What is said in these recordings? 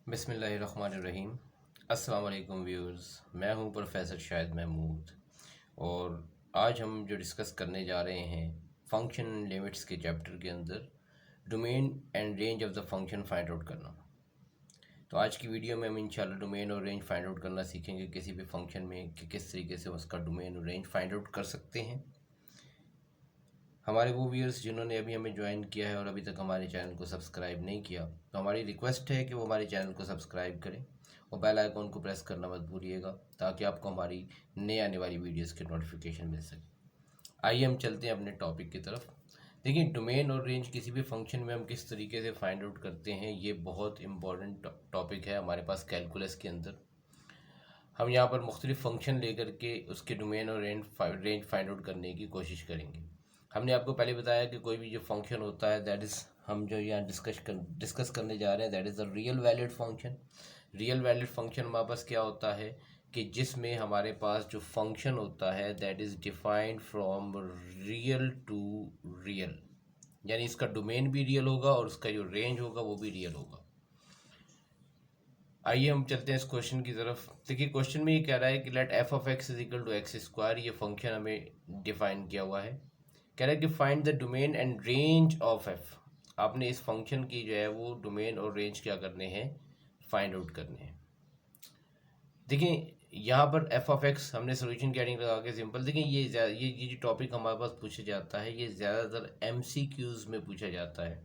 बिस्मिल्लाहिर्रहमानिर्रहीम। अस्सलाम वालेकुम व्यूअर्स, मैं हूं प्रोफेसर शाहिद महमूद और आज हम जो डिस्कस करने जा रहे हैं फंक्शन लिमिट्स के चैप्टर के अंदर domain and range of the function find out करना। तो आज की वीडियो में हम इंशाल्लाह डोमेन और रेंज फाइंड आउट करना सीखेंगे किसी भी फंक्शन में कि किस तरीके से उसका डोमेन और रेंज फाइंड आउट कर सकते हैं। हमारे वो व्यूअर्स जिन्होंने अभी हमें ज्वाइन किया है और अभी तक हमारे चैनल को सब्सक्राइब नहीं किया, तो हमारी रिक्वेस्ट है कि वो हमारे चैनल को सब्सक्राइब करें और बेल आइकॉन को प्रेस करना मत भूलिएगा ताकि आपको हमारी नई आने वाली वीडियोस की नोटिफिकेशन मिल सके। आइए हम चलते हैं अपने टॉपिक की तरफ। देखिए, डोमेन और रेंज किसी भी फंक्शन में हम किस तरीके से फाइंड आउट करते हैं, ये बहुत इंपॉर्टेंट टॉपिक है हमारे पास कैलकुलस के अंदर। हम यहाँ पर मुख्तलिफ फंक्शन लेकर के उसके डोमेन और रेंज फाइंड आउट करने की कोशिश करेंगे। हमने आपको पहले बताया कि कोई भी जो फंक्शन होता है दैट इज़, हम जो यहाँ डिस्कस करने जा रहे हैं, that is a real valid function. Real valid function हमारे पास क्या होता है कि जिसमें हमारे पास जो फंक्शन होता है that is defined from real to real, यानी इसका डोमेन भी रियल होगा और उसका जो रेंज होगा वो भी रियल होगा। आइए हम चलते हैं इस क्वेश्चन की तरफ। देखिए, क्वेश्चन में ये कह रहा है कि let f of x is equal to x square, ये फंक्शन हमें डिफाइन किया हुआ है। कह रहा है कि find the domain and range of f. आपने इस फंक्शन की जो है वो डोमेन और रेंज क्या करने हैं, फाइंड आउट करने हैं। देखिए, यहाँ पर एफ ऑफ एक्स हमने सोल्यूशन कैडिंग लगा के सिंपल, देखिए ये जो टॉपिक हमारे पास पूछा जाता है ये ज़्यादातर एमसीक्यूज में पूछा जाता है।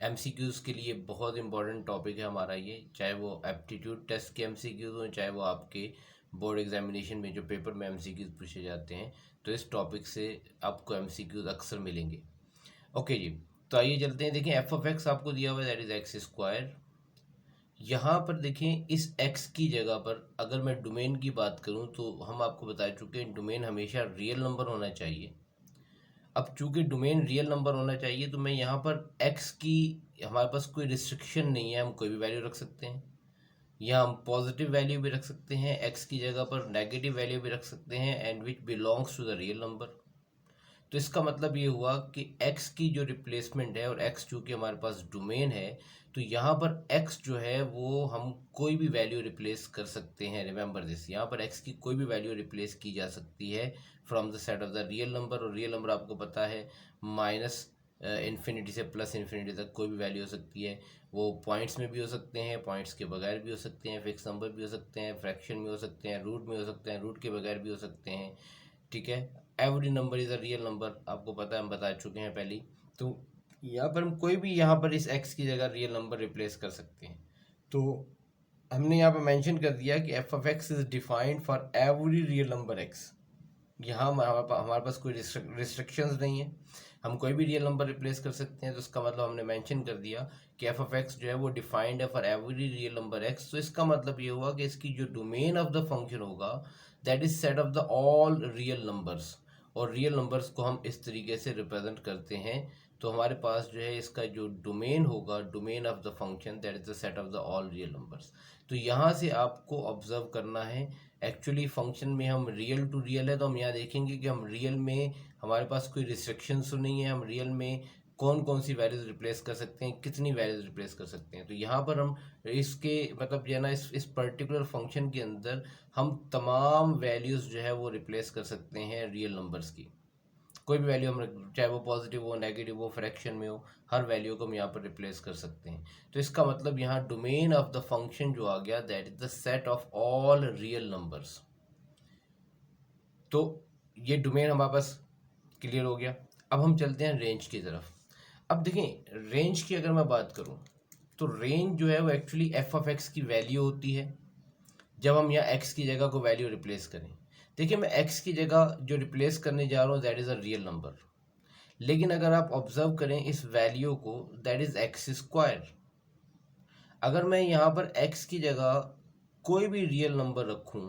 एमसीक्यूज के लिए बहुत इंपॉर्टेंट टॉपिक है हमारा ये, चाहे वो एप्टीट्यूड टेस्ट के एमसीक्यूज हों, चाहे वो आपके बोर्ड एग्जामिनेशन में जो पेपर में एमसीक्यूज पूछे जाते हैं, तो इस टॉपिक से आपको एमसीक्यूज अक्सर मिलेंगे। ओके जी, तो आइए चलते हैं। देखें, एफ ऑफ एक्स आपको दिया हुआ है दैट इज एक्स स्क्वायर। यहाँ पर देखें, इस एक्स की जगह पर अगर मैं डोमेन की बात करूँ तो हम आपको बता चुके हैं डोमेन हमेशा रियल नंबर होना चाहिए। अब चूंकि डोमेन रियल नंबर होना चाहिए तो मैं यहाँ पर x की, हमारे पास कोई रिस्ट्रिक्शन नहीं है, हम कोई भी वैल्यू रख सकते हैं। यहाँ हम पॉजिटिव वैल्यू भी रख सकते हैं, x की जगह पर नेगेटिव वैल्यू भी रख सकते हैं, and which belongs to the real number. तो इसका मतलब ये हुआ कि x की जो रिप्लेसमेंट है, और x चूँकि हमारे पास डोमेन है, तो यहाँ पर x जो है वो हम कोई भी वैल्यू रिप्लेस कर सकते हैं। रिमेंबर दिस, यहाँ पर x की कोई भी वैल्यू रिप्लेस की जा सकती है from the set of the real number. और रियल नंबर आपको पता है माइनस इन्फिनिटी से प्लस इन्फिनिटी तक कोई भी वैल्यू हो सकती है। वो पॉइंट्स में भी हो सकते हैं, पॉइंट्स के बगैर भी हो सकते हैं, फिक्स नंबर भी हो सकते हैं, फ्रैक्शन में हो सकते हैं, रूट में हो सकते हैं, रूट के बगैर भी हो सकते हैं। ठीक है, every number is a real number, आपको पता है, हम बता चुके हैं पहले। तो यहाँ पर हम कोई भी यहाँ पर इस एक्स की जगह रियल नंबर रिप्लेस कर सकते हैं। तो हमने यहाँ पर मेंशन कर दिया कि F of x is defined for every real number x. यहाँ हमारे पास कोई रिस्ट्रिक्शंस नहीं है, हम कोई भी रियल नंबर रिप्लेस कर सकते हैं। तो इसका मतलब हमने मेंशन कर दिया कि एफ ऑफ एक्स जो है वो डिफाइंड है for every real number x. तो इसका मतलब ये हुआ कि इसकी जो डोमेन ऑफ द फंक्शन होगा that is set of the all real numbers. और रियल नंबर्स को हम इस तरीके से रिप्रेजेंट करते हैं। तो हमारे पास जो है इसका जो डोमेन होगा, domain of the function that is the set of the all real numbers. तो यहाँ से आपको ऑब्जर्व करना है, एक्चुअली फंक्शन में हम रियल टू रियल है, तो हम यहाँ देखेंगे कि हम रियल में हमारे पास कोई रिस्ट्रिक्शंस तो नहीं है, हम रियल में कौन कौन सी वैल्यूज रिप्लेस कर सकते हैं, कितनी वैल्यूज रिप्लेस कर सकते हैं। तो यहाँ पर हम इसके मतलब जो है ना, इस पर्टिकुलर फंक्शन के अंदर हम तमाम वैल्यूज़ जो है वो रिप्लेस कर सकते हैं रियल नंबर्स की। कोई भी वैल्यू हम, चाहे वो पॉजिटिव हो, नेगेटिव हो, फ्रैक्शन में हो, हर वैल्यू को हम यहाँ पर रिप्लेस कर सकते हैं। तो इसका मतलब यहाँ डोमेन ऑफ द फंक्शन जो आ गया that is the set of all real numbers. तो ये डोमेन हमारे पास क्लियर हो गया। अब हम चलते हैं रेंज की तरफ। अब देखें, रेंज की अगर मैं बात करूं तो रेंज जो है वो एक्चुअली एफ ऑफ एक्स की वैल्यू होती है जब हम यहाँ एक्स की जगह को वैल्यू रिप्लेस करें। देखिए, मैं एक्स की जगह जो रिप्लेस करने जा रहा हूँ that is a real number, लेकिन अगर आप ऑब्जर्व करें इस वैल्यू को दैट इज़ एक्स स्क्वायर। अगर मैं यहाँ पर एक्स की जगह कोई भी रियल नंबर रखूँ,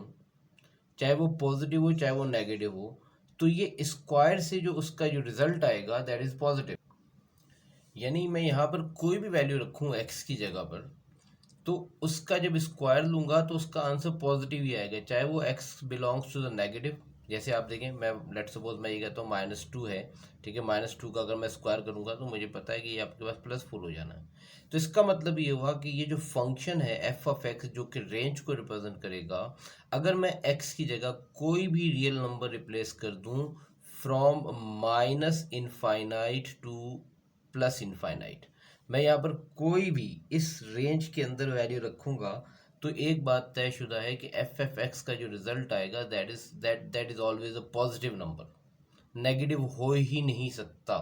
चाहे वो पॉजिटिव हो चाहे वो नेगेटिव हो, तो ये स्क्वायर से जो उसका जो रिजल्ट आएगा दैट इज पॉजिटिव। यानी मैं यहाँ पर कोई भी वैल्यू रखूँ एक्स की जगह पर, तो उसका जब स्क्वायर लूंगा तो उसका आंसर पॉजिटिव ही आएगा, चाहे वो x belongs to the negative, जैसे आप देखें, मैं लेट सपोज मैं ये कहता हूँ -2 है, ठीक है, -2 का अगर मैं स्क्वायर करूँगा तो मुझे पता है कि ये आपके पास +4 हो जाना है। तो इसका मतलब ये हुआ कि ये जो फंक्शन है एफ ऑफ एक्स जो कि रेंज को रिप्रेजेंट करेगा, अगर मैं एक्स की जगह कोई भी रियल नंबर रिप्लेस कर दूं from minus infinite two plus infinite, मैं यहाँ पर कोई भी इस रेंज के अंदर वैल्यू रखूँगा, तो एक बात तयशुदा है कि एफ एफ एक्स का जो रिजल्ट आएगा that is always a positive number, negative हो ही नहीं सकता।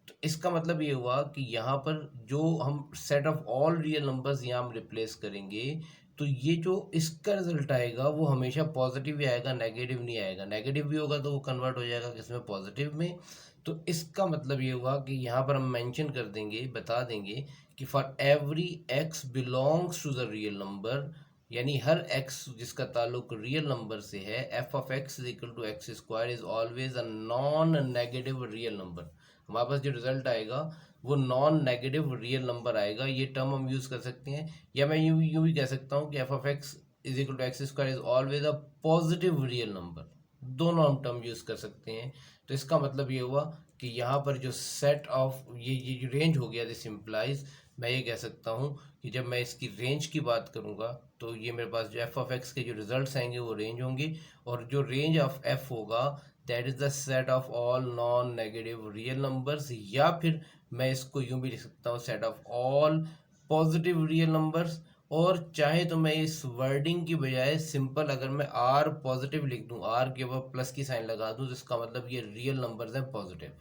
तो इसका मतलब ये हुआ कि यहाँ पर जो हम set of all real numbers यहाँ हम रिप्लेस करेंगे, तो ये जो इसका रिजल्ट आएगा वो हमेशा पॉजिटिव ही आएगा, नेगेटिव नहीं आएगा। नेगेटिव भी होगा तो वो कन्वर्ट हो जाएगा किसमें, पॉजिटिव में। तो इसका मतलब ये हुआ कि यहाँ पर हम मेंशन कर देंगे, बता देंगे कि for every x belongs to the real number, यानी हर एक्स जिसका ताल्लुक रियल नंबर से है, f of x is equal to x square is always a non negative real number. हमारे पास जो रिजल्ट आएगा वो नॉन नेगेटिव रियल नंबर आएगा। ये टर्म हम यूज़ कर सकते हैं, या मैं यूँ भी कह सकता हूँ कि F of x is equal to x square is always a positive real number. दोनों हम टर्म यूज़ कर सकते हैं। तो इसका मतलब ये हुआ कि यहाँ पर जो सेट ऑफ ये जो रेंज हो गया, दिस इम्प्लाइज, मैं ये कह सकता हूँ कि जब मैं इसकी रेंज की बात करूँगा तो ये मेरे पास जो एफ ऑफ एक्स के जो रिजल्ट्स आएंगे वो रेंज होंगे, और जो रेंज ऑफ एफ होगा that is the set of all non negative real numbers, या फिर मैं इसको यूं भी लिख सकता हूँ set of all positive real numbers. और चाहे तो मैं इस वर्डिंग की बजाय सिंपल अगर मैं आर पॉजिटिव लिख दूं, आर के ऊपर प्लस की साइन लगा दूं, तो इसका मतलब ये रियल नंबर्स हैं पॉजिटिव।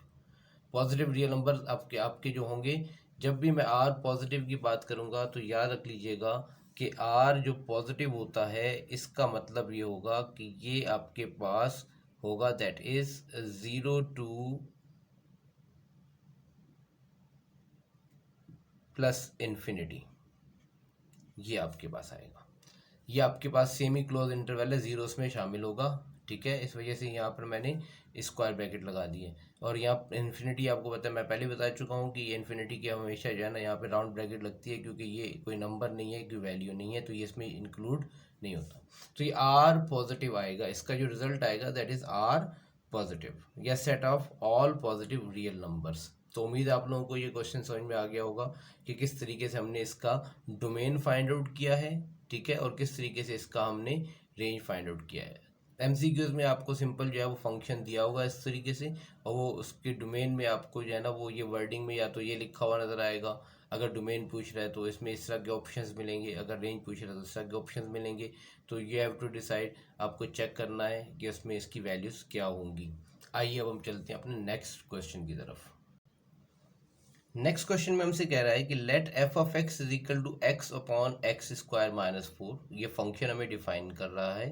पॉजिटिव रियल नंबर आपके आपके जो होंगे, जब भी मैं आर पॉजिटिव की बात करूंगा तो याद रख लीजिएगा कि आर जो पॉजिटिव होता है इसका मतलब ये होगा कि ये आपके पास होगा that is 0 two plus infinity, ये आपके पास आएगा। ये आपके पास सेमी क्लोज इंटरवल है, जीरो में शामिल होगा, ठीक है। इस वजह से यहाँ पर मैंने स्क्वायर ब्रैकेट लगा दिए। और यहाँ इन्फिनिटी आपको पता है, मैं पहले बता चुका हूँ कि ये इन्फिनिटी की हमेशा जो है ना यहाँ पे राउंड ब्रैकेट लगती है, क्योंकि ये कोई नंबर नहीं है, कोई वैल्यू नहीं है, तो ये इसमें इंक्लूड नहीं होता। तो ये आर पॉजिटिव आएगा, इसका जो रिजल्ट आएगा दैट इज आर पॉजिटिव, या set of all positive real numbers. तो उम्मीद है आप लोगों को ये क्वेश्चन समझ में आ गया होगा कि किस तरीके से हमने इसका डोमेन फाइंड आउट किया है, ठीक है, और किस तरीके से इसका हमने रेंज फाइंड आउट किया है। एमसीक्यूज में आपको सिंपल जो है वो फंक्शन दिया होगा इस तरीके से, और वो उसके डोमेन में आपको जो है ना वो ये वर्डिंग में या तो ये लिखा हुआ नज़र आएगा, अगर डोमेन पूछ रहा है तो इसमें इस तरह के ऑप्शंस मिलेंगे, अगर रेंज पूछ रहा है तो इस तरह के ऑप्शंस मिलेंगे। तो यू हैव टू डिसाइड, आपको चेक करना है कि उसमें इसकी वैल्यूज़ क्या होंगी। आइए अब हम चलते हैं अपने नेक्स्ट क्वेश्चन की तरफ। नेक्स्ट क्वेश्चन में हमसे कह रहा है कि let f of x is equal to x upon x square -4, ये फंक्शन हमें डिफाइन कर रहा है।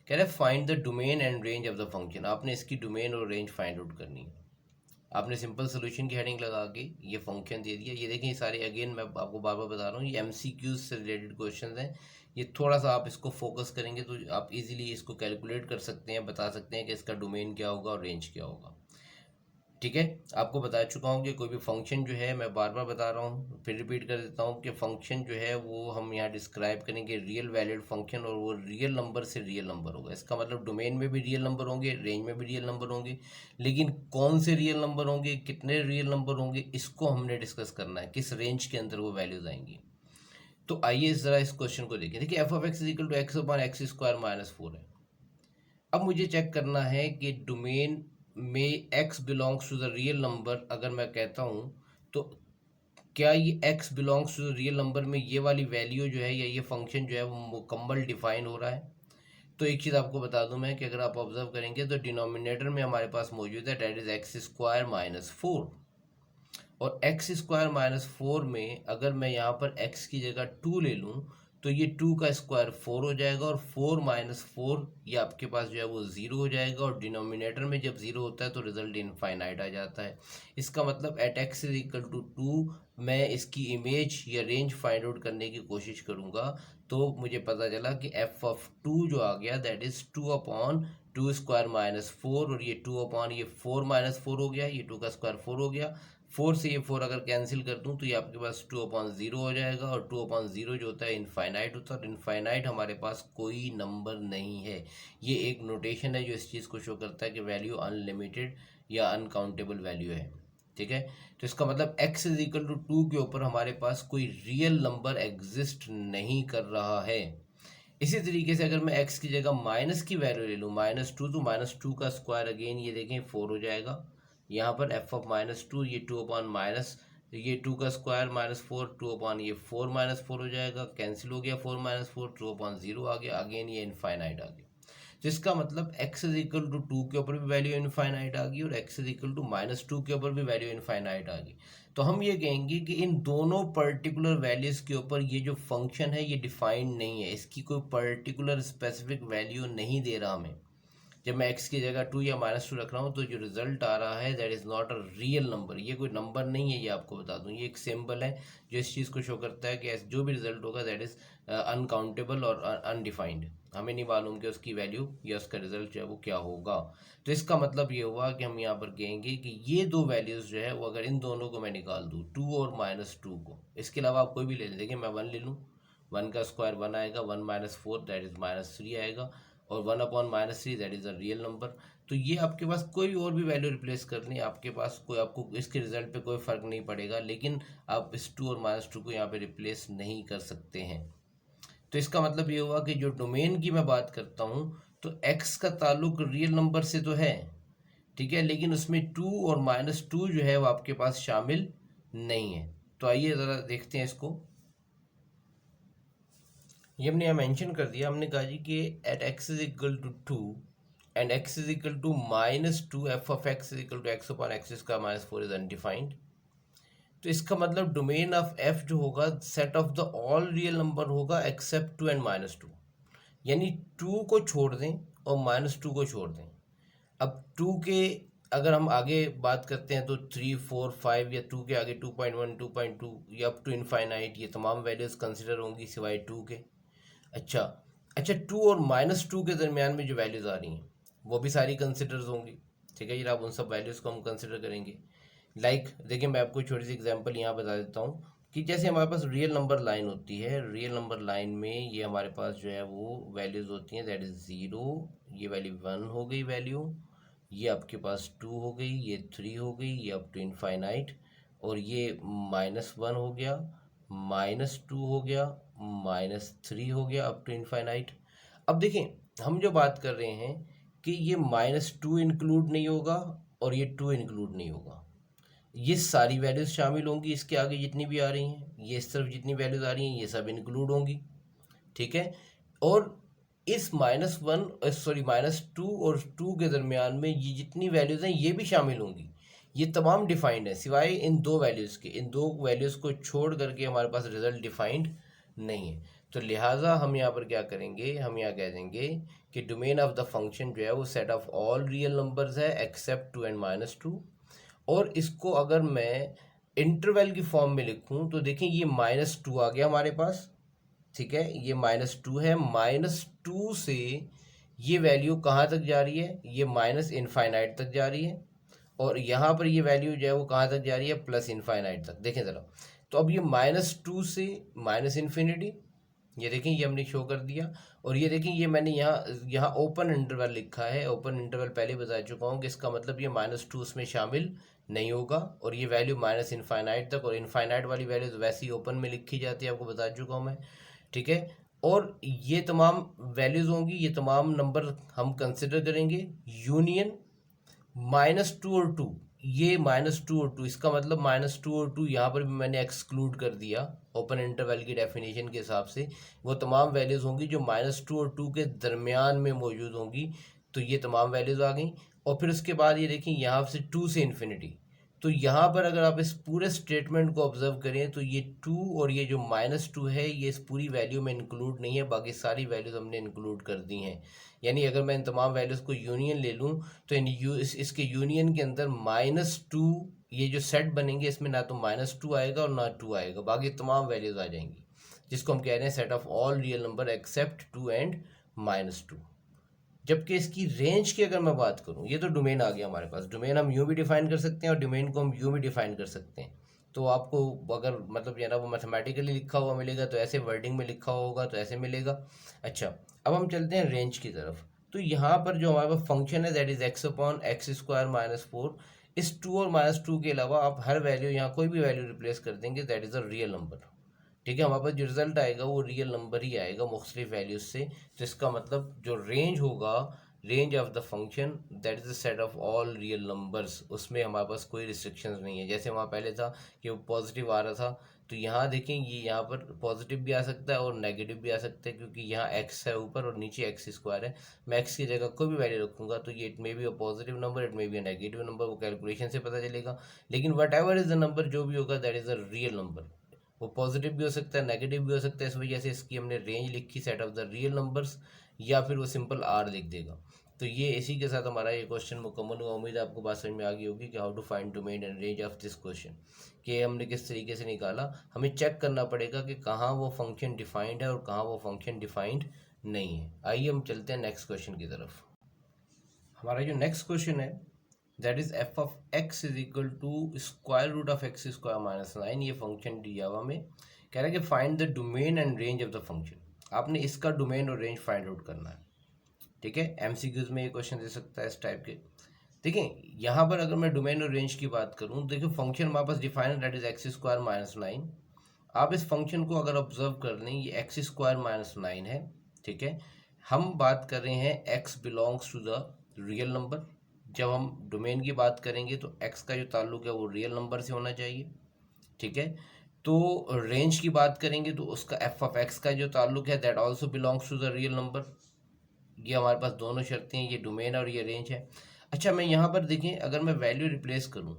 कह रहा है find the domain and range of the function. आपने इसकी डोमेन और रेंज फाइंड आउट करनी है। आपने सिंपल सोल्यूशन की हेडिंग लगा के ये फंक्शन दे दिया। ये देखें, ये सारे अगेन मैं आपको बार बार बता रहा हूँ, ये एमसीक्यूज से रिलेटेड क्वेश्चन हैं। ये थोड़ा सा आप इसको फोकस करेंगे तो आप इजीली इसको कैलकुलेट कर सकते हैं, बता सकते हैं कि इसका डोमेन क्या होगा और रेंज क्या होगा, ठीक है। आपको बता चुका हूँ कि कोई भी फंक्शन जो है, मैं बार बार बता रहा हूँ, फिर रिपीट कर देता हूँ कि फंक्शन जो है वो हम यहाँ डिस्क्राइब करेंगे रियल वैलिड फंक्शन, और वो रियल नंबर से रियल नंबर होगा। इसका मतलब डोमेन में भी रियल नंबर होंगे, रेंज में भी रियल नंबर होंगे, लेकिन कौन से रियल नंबर होंगे, कितने रियल नंबर होंगे, इसको हमने डिस्कस करना है, किस रेंज के अंदर वो वैल्यूज आएंगी। तो आइए ज़रा इस क्वेश्चन को देखें। देखिए, f of x is equal to x upon x square -4 है। अब मुझे चेक करना है कि डोमेन में x belongs to the real number अगर मैं कहता हूँ, तो क्या ये x belongs to the real number में ये वाली वैल्यू जो है या ये फंक्शन जो है वो मुकम्मल डिफाइन हो रहा है। तो एक चीज़ आपको बता दूं मैं कि अगर आप ऑब्जर्व करेंगे तो डिनोमिनेटर में हमारे पास मौजूद है डेट इज एक्स स्क्वायर -4, और एक्स स्क्वायर -4 में अगर मैं यहाँ पर x की जगह 2 ले लूँ तो ये 2 का स्क्वायर 4 हो जाएगा, और 4 -4 ये आपके पास जो है वो 0 हो जाएगा, और डिनोमिनेटर में जब 0 होता है तो रिजल्ट इनफाइनाइट आ जाता है। इसका मतलब at x is equal to 2 मैं इसकी इमेज या रेंज फाइंड आउट करने की कोशिश करूँगा, तो मुझे पता चला कि एफ ऑफ 2 जो आ गया दैट इज़ 2 अपॉन 2 स्क्वायर -4, और ये 2 अपॉन ये 4 -4 हो गया, ये 2 का स्क्वायर 4 हो गया, 4 से ये 4 अगर कैंसिल कर दूं तो ये आपके पास 2/0 हो जाएगा, और 2/0 जो होता है इनफाइनाइट होता है, और इनफाइनाइट हमारे पास कोई नंबर नहीं है। ये एक नोटेशन है जो इस चीज़ को शो करता है कि वैल्यू अनलिमिटेड या अनकाउंटेबल वैल्यू है। ठीक है, तो इसका मतलब x इज इक्वल टू 2 के ऊपर हमारे पास कोई रियल नंबर एग्जिस्ट नहीं कर रहा है। इसी तरीके से अगर मैं x की जगह माइनस की वैल्यू ले लूँ, -2, तो -2 का स्क्वायर अगेन ये देखें 4 हो जाएगा। यहाँ पर f(-2) ये 2/- ये 2 का स्क्वायर -4, 2/ ये 4 हो जाएगा, कैंसिल हो गया 4 - 4, 2/0 आ गया, अगेन ये इनफाइनाइट आ गया। जिसका मतलब x इज इक्वल टू 2 के ऊपर भी वैल्यू इनफाइनाइट आ गई, और x इज इक्वल टू -2 के ऊपर भी वैल्यू इनफाइनाइट आ गई। तो हम ये कहेंगे कि इन दोनों पर्टिकुलर वैल्यूज़ के ऊपर ये जो फंक्शन है ये डिफाइंड नहीं है, इसकी कोई पर्टिकुलर स्पेसिफिक वैल्यू नहीं दे रहा हमें। जब मैं x की जगह 2 या -2 रख रहा हूँ तो जो रिजल्ट आ रहा है that is not a real number, ये कोई नंबर नहीं है, ये आपको बता दूँ, ये एक सिंबल है जो इस चीज़ को शो करता है कि जो भी रिजल्ट होगा दैट इज़ अनकाउंटेबल और अनडिफाइंड, हमें नहीं मालूम कि उसकी वैल्यू या उसका रिजल्ट जो है वो क्या होगा। तो इसका मतलब ये हुआ कि हम यहाँ पर कहेंगे कि ये दो वैल्यूज़ जो है वो अगर इन दोनों को मैं निकाल दूँ, 2 और -2 को, इसके अलावा आप कोई भी ले लें, देखिए मैं 1 ले लूँ, 1 का स्क्वायर 1 आएगा, 1 - 4 दैट इज़ -3 आएगा, और 1/-3 that is a real number. तो ये आपके पास कोई और भी वैल्यू रिप्लेस करनी है, आपके पास कोई, आपको इसके रिजल्ट पे कोई फ़र्क नहीं पड़ेगा, लेकिन आप इस 2 और -2 को यहाँ पे रिप्लेस नहीं कर सकते हैं। तो इसका मतलब ये हुआ कि जो डोमेन की मैं बात करता हूँ तो x का ताल्लुक रियल नंबर से तो है, ठीक है, लेकिन उसमें 2 और -2 जो है वो आपके पास शामिल नहीं है। तो आइए ज़रा देखते हैं इसको। ये हमने यहाँ मेंशन कर दिया, हमने कहा जी कि at x is equal to 2 and x is equal to -2 f(x) is equal to x/x का -4 इज अनडिफाइंड। तो इसका मतलब डोमेन ऑफ f जो होगा set of the all real number होगा एक्सेप्ट 2 एंड -2, यानी 2 को छोड़ दें और -2 को छोड़ दें। अब 2 के अगर हम आगे बात करते हैं तो 3, 4, 5 या 2 के आगे 2.1, 2.2 या अप टू इनफाइनाइट, ये तमाम वैल्यूज़ कंसिडर होंगी सिवाय 2 के। अच्छा अच्छा, 2 और -2 के दरमियान में जो वैल्यूज़ आ रही हैं वो भी सारी कंसिडर होंगी, ठीक है जी, आप उन सब वैल्यूज़ को हम कंसिडर करेंगे। देखिए मैं आपको छोटी सी एग्जांपल यहाँ बता देता हूँ कि जैसे हमारे पास रियल नंबर लाइन होती है, रियल नंबर लाइन में ये हमारे पास जो है वो वैल्यूज़ होती हैं, दैट इज़ 0, ये वैल्यू 1 हो गई वैल्यू, ये आपके पास 2 हो गई, ये 3 हो गई, ये अप टू इनफाइनाइट, और ये -1 हो गया, -2 हो गया, -3 हो गया अप टू इनफाइनाइट। अब देखें हम जो बात कर रहे हैं कि ये -2 इंक्लूड नहीं होगा और ये 2 इंक्लूड नहीं होगा, ये सारी वैल्यूज़ शामिल होंगी, इसके आगे जितनी भी आ रही हैं, ये इस तरफ जितनी वैल्यूज़ आ रही हैं ये सब इंक्लूड होंगी, ठीक है। और इस -2 और 2 के दरमियान में ये जितनी वैल्यूज़ हैं ये भी शामिल होंगी, ये तमाम डिफाइंड है सिवाय इन दो वैल्यूज़ के, इन दो वैल्यूज़ को छोड़ करके हमारे पास रिजल्ट डिफाइंड नहीं है। तो लिहाजा हम यहाँ पर क्या करेंगे, हम यहाँ कह देंगे कि डोमेन ऑफ द फंक्शन जो है वो set of all real numbers है एक्सेप्ट 2 एंड -2। और इसको अगर मैं इंटरवल की फॉर्म में लिखूं तो देखें ये -2 आ गया हमारे पास, ठीक है, ये -2 है, -2 से ये वैल्यू कहाँ तक जा रही है, ये माइनस इनफाइनाइट तक जा रही है, और यहाँ पर ये वैल्यू जो है वो कहाँ तक जा रही है, प्लस इनफाइनाइट तक। देखें ज़रा, तो अब ये -2 से -इन्फिनिटी, ये देखें ये हमने शो कर दिया, और ये देखें ये मैंने यहाँ यहाँ ओपन इंटरवल लिखा है, ओपन इंटरवल पहले बता चुका हूँ कि इसका मतलब ये -2 उसमें शामिल नहीं होगा, और ये वैल्यू माइनस इनफाइनाइट तक, और इनफाइनाइट वाली वैल्यू तो वैसे ही ओपन में लिखी जाती है, आपको बता चुका हूँ मैं, ठीक है। और ये तमाम वैल्यूज़ होंगी, ये तमाम नंबर हम कंसिडर करेंगे यूनियन -2 और 2, ये -2 और 2, इसका मतलब -2 और 2 यहाँ पर भी मैंने एक्सक्लूड कर दिया ओपन इंटरवल की डेफिनेशन के हिसाब से, वो तमाम वैल्यूज़ होंगी जो -2 और 2 के दरमियान में मौजूद होंगी, तो ये तमाम वैल्यूज़ आ गई। और फिर उसके बाद ये देखें यहाँ से 2 से इन्फिनिटी, तो यहाँ पर अगर आप इस पूरे स्टेटमेंट को ऑब्जर्व करें तो ये 2 और ये जो -2 है ये इस पूरी वैल्यू में इंक्लूड नहीं है, बाकी सारी वैल्यूज़ हमने इंक्लूड कर दी हैं। यानी अगर मैं इन तमाम वैल्यूज़ को यूनियन ले लूँ तो इसके यूनियन के अंदर -2, ये जो सेट बनेंगे इसमें ना तो -2 आएगा और ना 2 आएगा, बाकी तमाम वैल्यूज़ आ जाएंगी, जिसको हम कह रहे हैं set of all real number accept 2 and -2। जबकि इसकी रेंज की अगर मैं बात करूँ, ये तो डोमेन आ गया हमारे पास। डोमेन हम यूँ भी डिफाइन कर सकते हैं और डोमेन को हम यूँ भी डिफाइन कर सकते हैं। तो आपको अगर मतलब ये ना वो मैथमेटिकली लिखा हुआ मिलेगा तो ऐसे, वर्डिंग में लिखा होगा तो ऐसे मिलेगा। अच्छा, अब हम चलते हैं रेंज की तरफ। तो यहाँ पर जो हमारे पास फंक्शन है that is x upon x square minus four, इस टू और माइनस टू के अलावा आप हर वैल्यू यहाँ कोई भी वैल्यू रिप्लेस कर देंगे that is a real number. ठीक है, हमारे पास जो रिजल्ट आएगा वो रियल नंबर ही आएगा मुख्तलिफ वैल्यूज से। तो इसका मतलब जो रेंज होगा, range of the function that is the set of all real numbers, उसमें हमारे पास कोई रिस्ट्रिक्शंस नहीं है। जैसे वहाँ पहले था कि वो पॉजिटिव आ रहा था, तो यहाँ देखें ये यहाँ पर पॉजिटिव भी आ सकता है और नेगेटिव भी आ सकता है, क्योंकि यहाँ एक्स है ऊपर और नीचे एक्स स्क्वायर है। मैं एक्स की जगह कोई भी वैल्यू रखूंगा तो ये it may be a positive number, it may be a negative number, वो कैलकुलेशन से पता चलेगा। लेकिन what ever is the number, जो भी होगा that is a real number. वो पॉजिटिव भी हो सकता है, नेगेटिव भी हो सकता है। इस वजह से इसकी हमने रेंज लिखी set of the real numbers, या फिर वो सिंपल आर लिख देगा। तो ये इसी के साथ हमारा ये क्वेश्चन मुकम्मल हुआ। उम्मीद है आपको बात समझ में आ गई होगी कि how to find domain and range of this question, कि हमने किस तरीके से निकाला। हमें चेक करना पड़ेगा कि कहाँ वो फंक्शन डिफाइंड है और कहाँ वो फंक्शन डिफाइंड नहीं है। आइए हम चलते हैं नेक्स्ट क्वेश्चन की तरफ। हमारा जो नेक्स्ट क्वेश्चन है that is f of x is equal to square root of x square minus nine. ये फंक्शन दिया हुआ में कह रहा है कि find the domain and range of the function. आपने इसका डोमेन और रेंज फाइंड आउट करना है। ठीक है, एमसीक्यूज में ये क्वेश्चन दे सकता है इस टाइप के। देखें यहाँ पर अगर मैं डोमेन और रेंज की बात करूँ, देखिए फंक्शन हमारे पास डिफाइन है that is x square minus nine. आप इस फंक्शन को अगर ऑब्जर्व कर लें, ये एक्स स्क्वायर माइनस नाइन है। ठीक है, हम बात कर रहे हैं x belongs to the real number. जब हम डोमेन की बात करेंगे तो एक्स का जो ताल्लुक है वो रियल नंबर से होना चाहिए। ठीक है, तो रेंज की बात करेंगे तो उसका एफ ऑफ एक्स का जो ताल्लुक है that also belongs to the real number. ये हमारे पास दोनों शर्तें हैं, ये डोमेन और ये रेंज है। अच्छा, मैं यहाँ पर देखें अगर मैं वैल्यू रिप्लेस करूँ,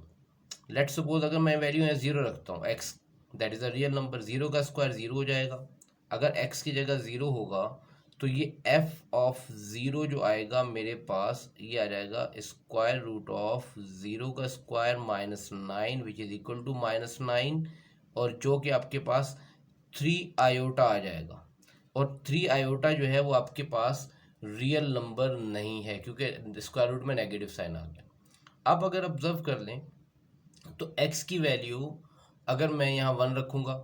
लेट सपोज अगर मैं वैल्यू यहाँ जीरो रखता हूँ, x that is a real number, zero का स्क्वायर जीरो हो जाएगा। अगर एक्स की जगह जीरो होगा तो ये एफ ऑफ ज़ीरो जो आएगा मेरे पास, ये आ जाएगा स्क्वायर रूट ऑफ ज़ीरो का square minus nine which is equal to minus nine, और जो कि आपके पास थ्री आयोटा आ जाएगा। और थ्री आयोटा जो है वो आपके पास रियल नंबर नहीं है, क्योंकि स्क्वायर रूट में नेगेटिव साइन आ गया। अब अगर ऑब्जर्व कर लें तो x की वैल्यू अगर मैं यहाँ वन रखूँगा,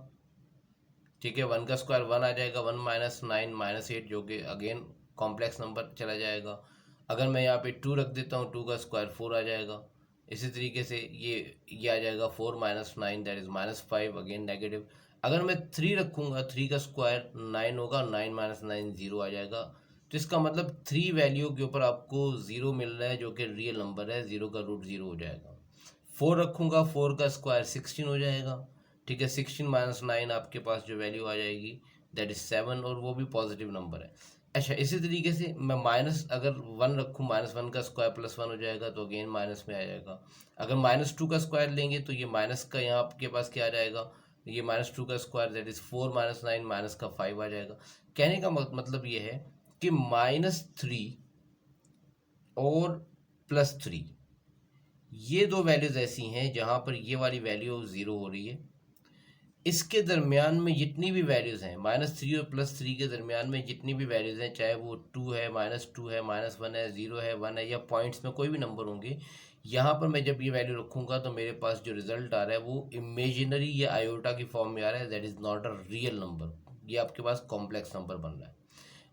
ठीक है, वन का स्क्वायर वन आ जाएगा, one minus nine minus eight, जो कि अगेन कॉम्प्लेक्स नंबर चला जाएगा। अगर मैं यहाँ पे टू रख देता हूँ, टू का स्क्वायर फोर आ जाएगा। इसी तरीके से ये आ जाएगा four minus nine that is minus five, again negative. अगर मैं थ्री रखूँगा, थ्री का स्क्वायर नाइन होगा, नाइन माइनस नाइन जीरो आ जाएगा। तो इसका मतलब थ्री वैल्यू के ऊपर आपको जीरो मिल रहा है जो कि रियल नंबर है, जीरो का रूट जीरो हो जाएगा। फोर रखूँगा, फोर का स्क्वायर सिक्सटीन हो जाएगा। ठीक है, सिक्सटीन माइनस नाइन आपके पास जो वैल्यू आ जाएगी दैट इज सेवन, और वो भी पॉजिटिव नंबर है। अच्छा, इसी तरीके से मैं माइनस अगर वन रखूँ, माइनस वन का स्क्वायर प्लस वन हो जाएगा, तो अगेन माइनस में आ जाएगा। अगर माइनस टू का स्क्वायर लेंगे तो ये माइनस का यहाँ आपके पास क्या आ जाएगा, ये माइनस टू का square that is four minus nine, minus का फाइव आ जाएगा। कहने का मतलब ये है कि माइनस थ्री और प्लस थ्री, ये दो वैल्यूज ऐसी हैं जहां पर ये वाली वैल्यू ज़ीरो हो रही है। इसके दरमियान में जितनी भी वैल्यूज़ हैं, माइनस थ्री और प्लस थ्री के दरमियान में जितनी भी वैल्यूज़ हैं, चाहे वो टू है, माइनस टू है, माइनस वन है, ज़ीरो है, वन है, या पॉइंट्स में कोई भी नंबर होंगे, यहाँ पर मैं जब ये वैल्यू रखूँगा तो मेरे पास जो रिजल्ट आ रहा है वो इमेजिनरी या आयोटा की फॉर्म में आ रहा है, that is not a real number. ये आपके पास कॉम्प्लेक्स नंबर बन रहा है।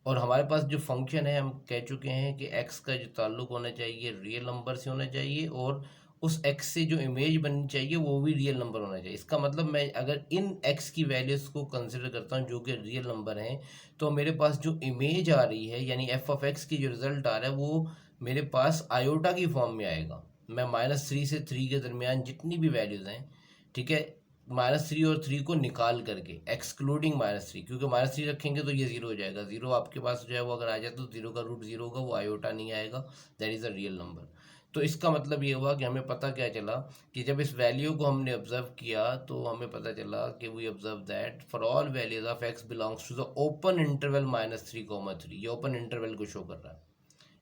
और हमारे पास जो फंक्शन है, हम कह चुके हैं कि एक्स का जो ताल्लुक होना चाहिए रियल नंबर से होना चाहिए, और उस एक्स से जो इमेज बननी चाहिए वो भी रियल नंबर होना चाहिए। इसका मतलब मैं अगर इन एक्स की वैल्यूज़ को कंसिडर करता हूँ जो कि रियल नंबर हैं, तो मेरे पास जो इमेज आ रही है यानी एफ ऑफ एक्स की जो रिजल्ट आ रहा है वो मेरे पास आयोटा की फॉर्म में आएगा। मैं माइनस थ्री से थ्री के दरमियान जितनी भी वैल्यूज़ हैं, ठीक है, माइनस थ्री और थ्री को निकाल करके, एक्सक्लूडिंग माइनस थ्री, क्योंकि माइनस थ्री रखेंगे तो ये जीरो हो जाएगा। जीरो आपके पास जो है वो अगर आ जाए तो जीरो का रूट जीरो होगा, वो आयोटा नहीं आएगा, that is a real number. तो इसका मतलब ये हुआ कि हमें पता क्या चला कि जब इस वैल्यू को हमने ऑब्जर्व किया तो हमें पता चला कि we observe that for all values of x belongs to the open interval minus three comma three. ये ओपन इंटरवल को शो कर रहा है।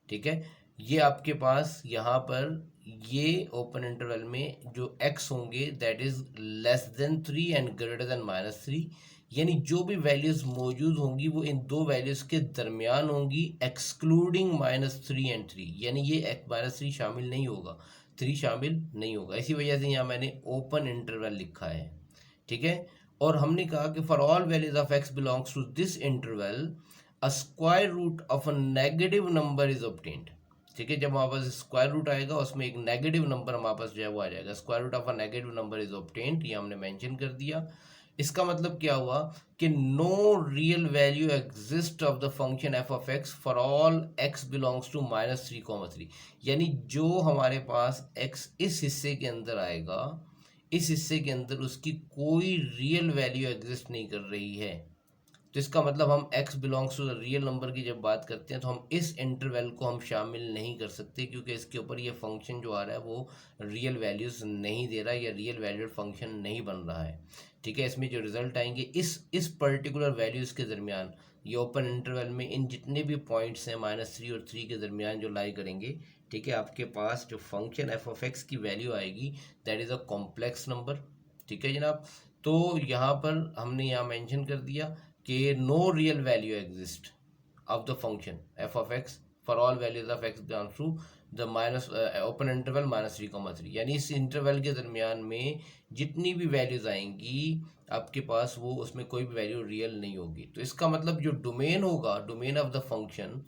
ठीक है, ये आपके पास यहाँ पर ये ओपन इंटरवल में जो x होंगे that is less than three and greater than minus three, यानी जो भी वैल्यूज मौजूद होंगी वो इन दो वैल्यूज के दरमियान होंगी, एक्सक्लूडिंग -3 एंड 3, यानी ये -3 शामिल नहीं होगा, 3 शामिल नहीं होगा। इसी वजह से यहाँ मैंने ओपन इंटरवल लिखा है, ठीक है। और हमने कहा कि for all values of x belongs to this interval a square root of a negative number is obtained, ठीक है। जब हमारे पास स्क्वायर रूट आएगा उसमें एक नेगेटिव नंबर हमारे पास जो है वो आ जाएगा, square root of a negative number is obtained, ये हमने मेंशन कर दिया। इसका मतलब क्या हुआ कि no real value exist of the function f of x for all x belongs to -3, यानी जो हमारे पास एक्स इस हिस्से के अंदर आएगा, इस हिस्से के अंदर उसकी कोई रियल वैल्यू एग्जिस्ट नहीं कर रही है। तो इसका मतलब हम x belongs to the real number की जब बात करते हैं तो हम इस इंटरवल को हम शामिल नहीं कर सकते, क्योंकि इसके ऊपर ये फंक्शन जो आ रहा है वो रियल वैल्यूज़ नहीं दे रहा है या रियल वैल्यूड फंक्शन नहीं बन रहा है, ठीक है। इसमें जो रिजल्ट आएंगे इस पर्टिकुलर वैल्यूज़ के दरमियान, ये ओपन इंटरवल में इन जितने भी पॉइंट्स हैं -3 और 3 के दरमियान जो लाई करेंगे, ठीक है, आपके पास जो फंक्शन एफ ऑफ एक्स की वैल्यू आएगी that is a complex number, ठीक है जनाब। तो यहाँ पर हमने यहाँ मेंशन कर दिया कि no real value exist of the function f of x for all values of x belongs to the minus open interval -3, यानी इस इंटरवल के दरमियान में जितनी भी वैल्यूज आएंगी आपके पास वो उसमें कोई भी वैल्यू रियल नहीं होगी। तो इसका मतलब जो डोमेन होगा, डोमेन ऑफ द फंक्शन,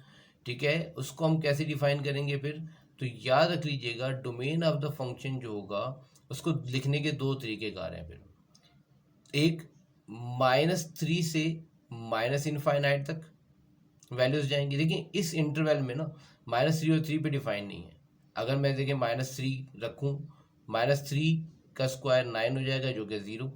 ठीक है, उसको हम कैसे डिफाइन करेंगे फिर? तो याद रख लीजिएगा डोमेन ऑफ द फंक्शन जो होगा उसको लिखने के दो तरीकेकार हैं फिर। एक -3 से -इनफाइनाइट तक वैल्यूज जाएंगी। देखिए इस इंटरवल में ना -3 और 3 पे डिफाइन नहीं है। अगर मैं देखिए -3 रखूँ, -3 का स्क्वायर 9 हो जाएगा जो कि 0।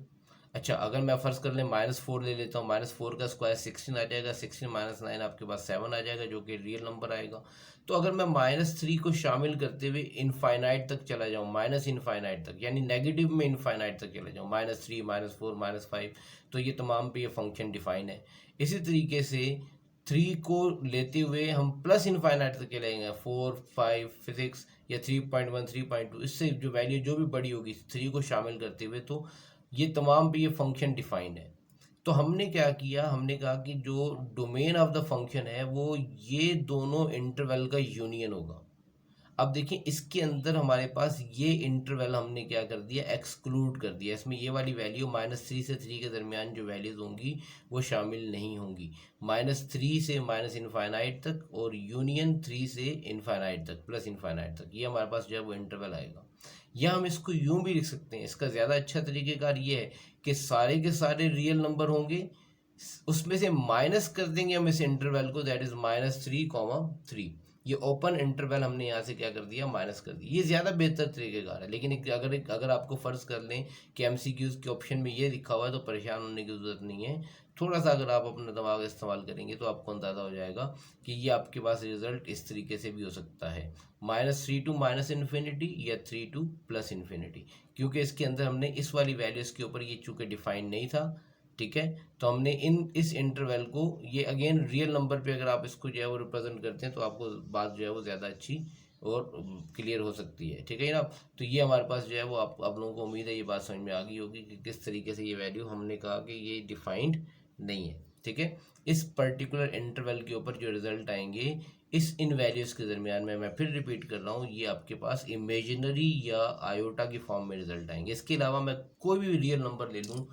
अच्छा अगर मैं फर्ज कर लें -4 ले लेता हूँ, -4 का स्क्वायर 16 आ जाएगा, 16 -9 आपके पास 7 आ जाएगा जो कि रियल नंबर आएगा। तो अगर मैं -3 को शामिल करते हुए इनफाइनाइट तक चला जाऊँ, -इनफाइनाइट तक, यानी नेगेटिव में इनफाइनाइट तक चला जाऊँ, -3 -4 -5, तो ये तमाम पे ये फंक्शन डिफाइन है। इसी तरीके से 3 को लेते हुए हम प्लस इनफाइनाइट तक चलेंगे, 4 5 6 या 3.1 3.2, इससे जो वैल्यू जो भी बड़ी होगी 3 को शामिल करते हुए, तो ये तमाम पे ये फंक्शन डिफाइंड है। तो हमने क्या किया, हमने कहा कि जो डोमेन ऑफ द फंक्शन है वो ये दोनों इंटरवल का यूनियन होगा। अब देखिए इसके अंदर हमारे पास ये इंटरवल हमने क्या कर दिया, एक्सक्लूड कर दिया। इसमें ये वाली वैल्यू -3 से 3 के दरमियान जो वैल्यूज होंगी वो शामिल नहीं होंगी, -3 से इनफाइनाइट तक और यूनियन 3 से इनफाइनाइट तक, प्लस इनफाइनाइट तक, ये हमारे पास जो है वो इंटरवल आएगा। या हम इसको यूं भी लिख सकते हैं, इसका ज़्यादा अच्छा तरीक़ेकार ये है कि सारे के सारे रियल नंबर होंगे, उसमें से माइनस कर देंगे हम इस इंटरवल को, दैट इज़ -3, ये ओपन इंटरवल हमने यहाँ से क्या कर दिया, माइनस कर दिया। ये ज़्यादा बेहतर तरीक़ेकार है। लेकिन अगर आपको फ़र्ज़ कर लें कि MCQs के ऑप्शन में ये लिखा हुआ है तो परेशान होने की ज़रूरत नहीं है। थोड़ा सा अगर आप अपना दिमाग इस्तेमाल करेंगे तो आपको अंदाज़ा हो जाएगा कि ये आपके पास रिज़ल्ट इस तरीके से भी हो सकता है, -3 टू -इन्फिनिटी या 3 टू +इन्फिनिटी, क्योंकि इसके अंदर हमने इस वाली वैल्यूज़ के ऊपर ये चूँकि डिफाइन नहीं था, ठीक है। तो हमने इस इंटरवल को, ये अगेन रियल नंबर पे अगर आप इसको जो है वो रिप्रेजेंट करते हैं तो आपको बात जो है वो ज़्यादा अच्छी और क्लियर हो सकती है, ठीक है ना। तो ये हमारे पास जो है वो आप लोगों को उम्मीद है ये बात समझ में आ गई होगी कि किस तरीके से ये वैल्यू, हमने कहा कि ये डिफाइंड नहीं है, ठीक है। इस पर्टिकुलर इंटरवल के ऊपर जो रिजल्ट आएंगे इस इन वैल्यूज़ के दरमियान में, मैं फिर रिपीट कर रहा हूँ, ये आपके पास इमेजिनरी या आयोटा की फॉर्म में रिजल्ट आएंगे। इसके अलावा मैं कोई भी रियल नंबर ले लूँ,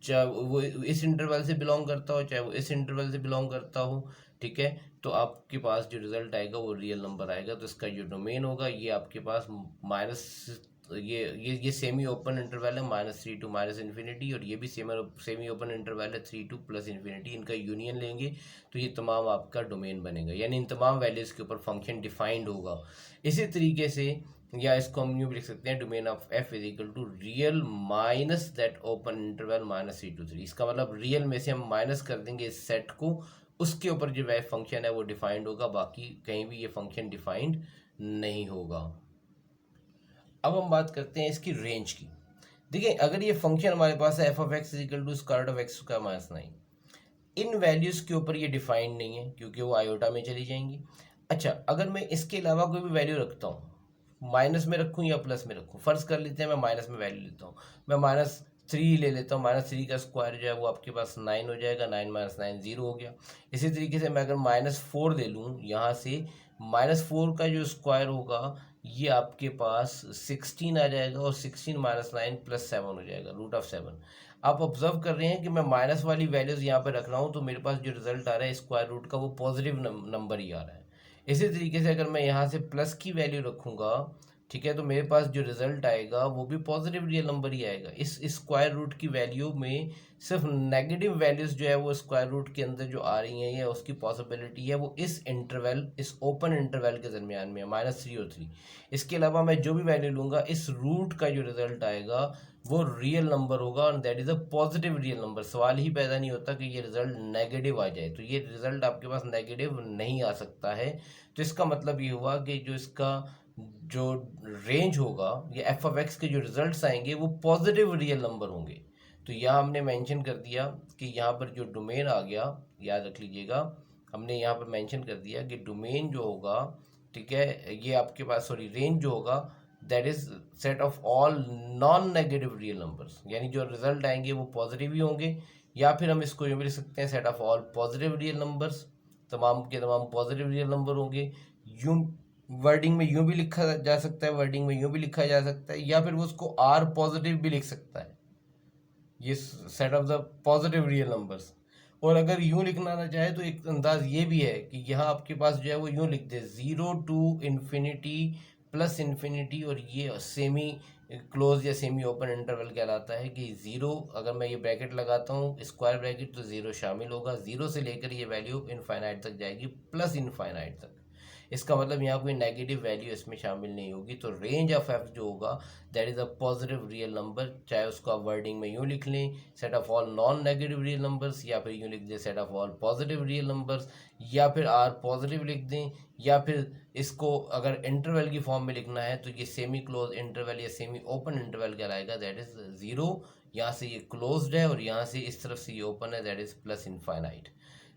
चाहे वो इस इंटरवल से बिलोंग करता हो चाहे वो इस इंटरवल से बिलोंग करता हो, ठीक है, तो आपके पास जो रिजल्ट आएगा वो रियल नंबर आएगा। तो इसका जो डोमेन होगा ये आपके पास माइनस, ये सेमी ओपन इंटरवल है, -3 टू -इन्फिनिटी, और ये भी सेमी ओपन इंटरवल है 3 टू +इन्फिनिटी। इनका यूनियन लेंगे तो ये तमाम आपका डोमेन बनेगा, यानी इन तमाम वैल्यूज़ के ऊपर फंक्शन डिफाइंड होगा। इसी तरीके से, या इसको हम यूँ भी लिख सकते हैं, domain of f is equal to real minus that open interval -3 to 3। इसका मतलब रियल में से हम माइनस कर देंगे इस सेट को, उसके ऊपर जो वह फंक्शन है वो डिफाइंड होगा, बाकी कहीं भी ये फंक्शन डिफाइंड नहीं होगा। अब हम बात करते हैं इसकी रेंज की। देखिए अगर ये फंक्शन हमारे पास है f(x) is equal to square of x का -9, इन वैल्यूज़ के ऊपर ये डिफाइंड नहीं है क्योंकि वो आयोटा में चली जाएंगी। अच्छा अगर मैं इसके अलावा कोई भी वैल्यू रखता हूँ, माइनस में रखूँ या प्लस में रखूँ, फ़र्ज़ कर लेते हैं मैं माइनस में वैल्यू लेता हूँ, मैं -3 ले लेता हूँ, -3 का स्क्वायर जो है वो आपके पास 9 हो जाएगा, 9 - 9 0 हो गया। इसी तरीके से मैं अगर -4 ले लूँ यहाँ से, -4 का जो स्क्वायर होगा ये आपके पास 16 आ जाएगा, और 16 - 9 + 7 हो जाएगा, √7। आप ऑब्जर्व कर रहे हैं कि मैं माइनस वाली वैल्यूज़ यहाँ पर रख रहा हूँ, तो मेरे पास जो रिजल्ट आ रहा है स्क्वायर रूट का वो पॉजिटिव नंबर ही आ रहा है। इसी तरीके से अगर मैं यहाँ से प्लस की वैल्यू रखूँगा, ठीक है, तो मेरे पास जो रिजल्ट आएगा वो भी पॉजिटिव रियल नंबर ही आएगा। इस स्क्वायर रूट की वैल्यू में सिर्फ नेगेटिव वैल्यूज जो है वो स्क्वायर रूट के अंदर जो आ रही हैं या उसकी पॉसिबिलिटी है वो इस इंटरवल, इस ओपन इंटरवल के दरमियान में है, -3 और 3। इसके अलावा मैं जो भी वैल्यू लूँगा, इस रूट का जो रिजल्ट आएगा वो रियल नंबर होगा, और that is a positive real number. सवाल ही पैदा नहीं होता कि ये रिजल्ट नेगेटिव आ जाए, तो ये रिजल्ट आपके पास नेगेटिव नहीं आ सकता है। तो इसका मतलब ये हुआ कि जो इसका जो रेंज होगा, ये एफ ऑफ एक्स के जो रिजल्ट्स आएंगे वो पॉजिटिव रियल नंबर होंगे। तो यहाँ हमने मेंशन कर दिया कि यहाँ पर जो डोमेन आ गया, याद रख लीजिएगा, हमने यहाँ पर मेंशन कर दिया कि डोमेन जो होगा, ठीक है, ये आपके पास, सॉरी, रेंज जो होगा that is set of all non negative real numbers, यानी जो रिजल्ट आएंगे वो पॉजिटिव ही होंगे, या फिर हम इसको यूँ भी लिख सकते हैं set of all positive real numbers, तमाम के तमाम पॉजिटिव रियल नंबर होंगे। यूँ वर्डिंग में यूँ भी लिखा जा सकता है, वर्डिंग में यूँ भी लिखा जा सकता है, या फिर वो उसको आर पॉजिटिव भी लिख सकता है, ये set of the positive real numbers. और अगर यूँ लिखना ना चाहे तो एक अंदाज ये भी है कि यहाँ आपके पास जो है वो यूँ लिख दे 0 to इन्फिनिटी प्लस इन्फिनिटी, और ये सेमी क्लोज या सेमी ओपन इंटरवल कहलाता है कि 0, अगर मैं ये ब्रैकेट लगाता हूँ स्क्वायर ब्रैकेट, तो 0 शामिल होगा, 0 से लेकर ये वैल्यू इनफाइनाइट तक जाएगी, प्लस इनफाइनाइट तक। इसका मतलब यहाँ कोई नेगेटिव वैल्यू इसमें शामिल नहीं होगी। तो रेंज ऑफ एफ जो होगा that is a positive real number, चाहे उसको आप वर्डिंग में यूँ लिख लें set of all non negative real numbers, या फिर यूँ लिख दें set of all positive real numbers, या फिर आर पॉजिटिव लिख दें, या फिर इसको अगर इंटरवल की फॉर्म में लिखना है तो ये सेमी क्लोज इंटरवल या सेमी ओपन इंटरवल कहलाएगा, दैट इज़ 0, यहाँ से ये क्लोज्ड है और यहाँ से इस तरफ से ये ओपन है, दैट इज़ प्लस इनफाइनाइट।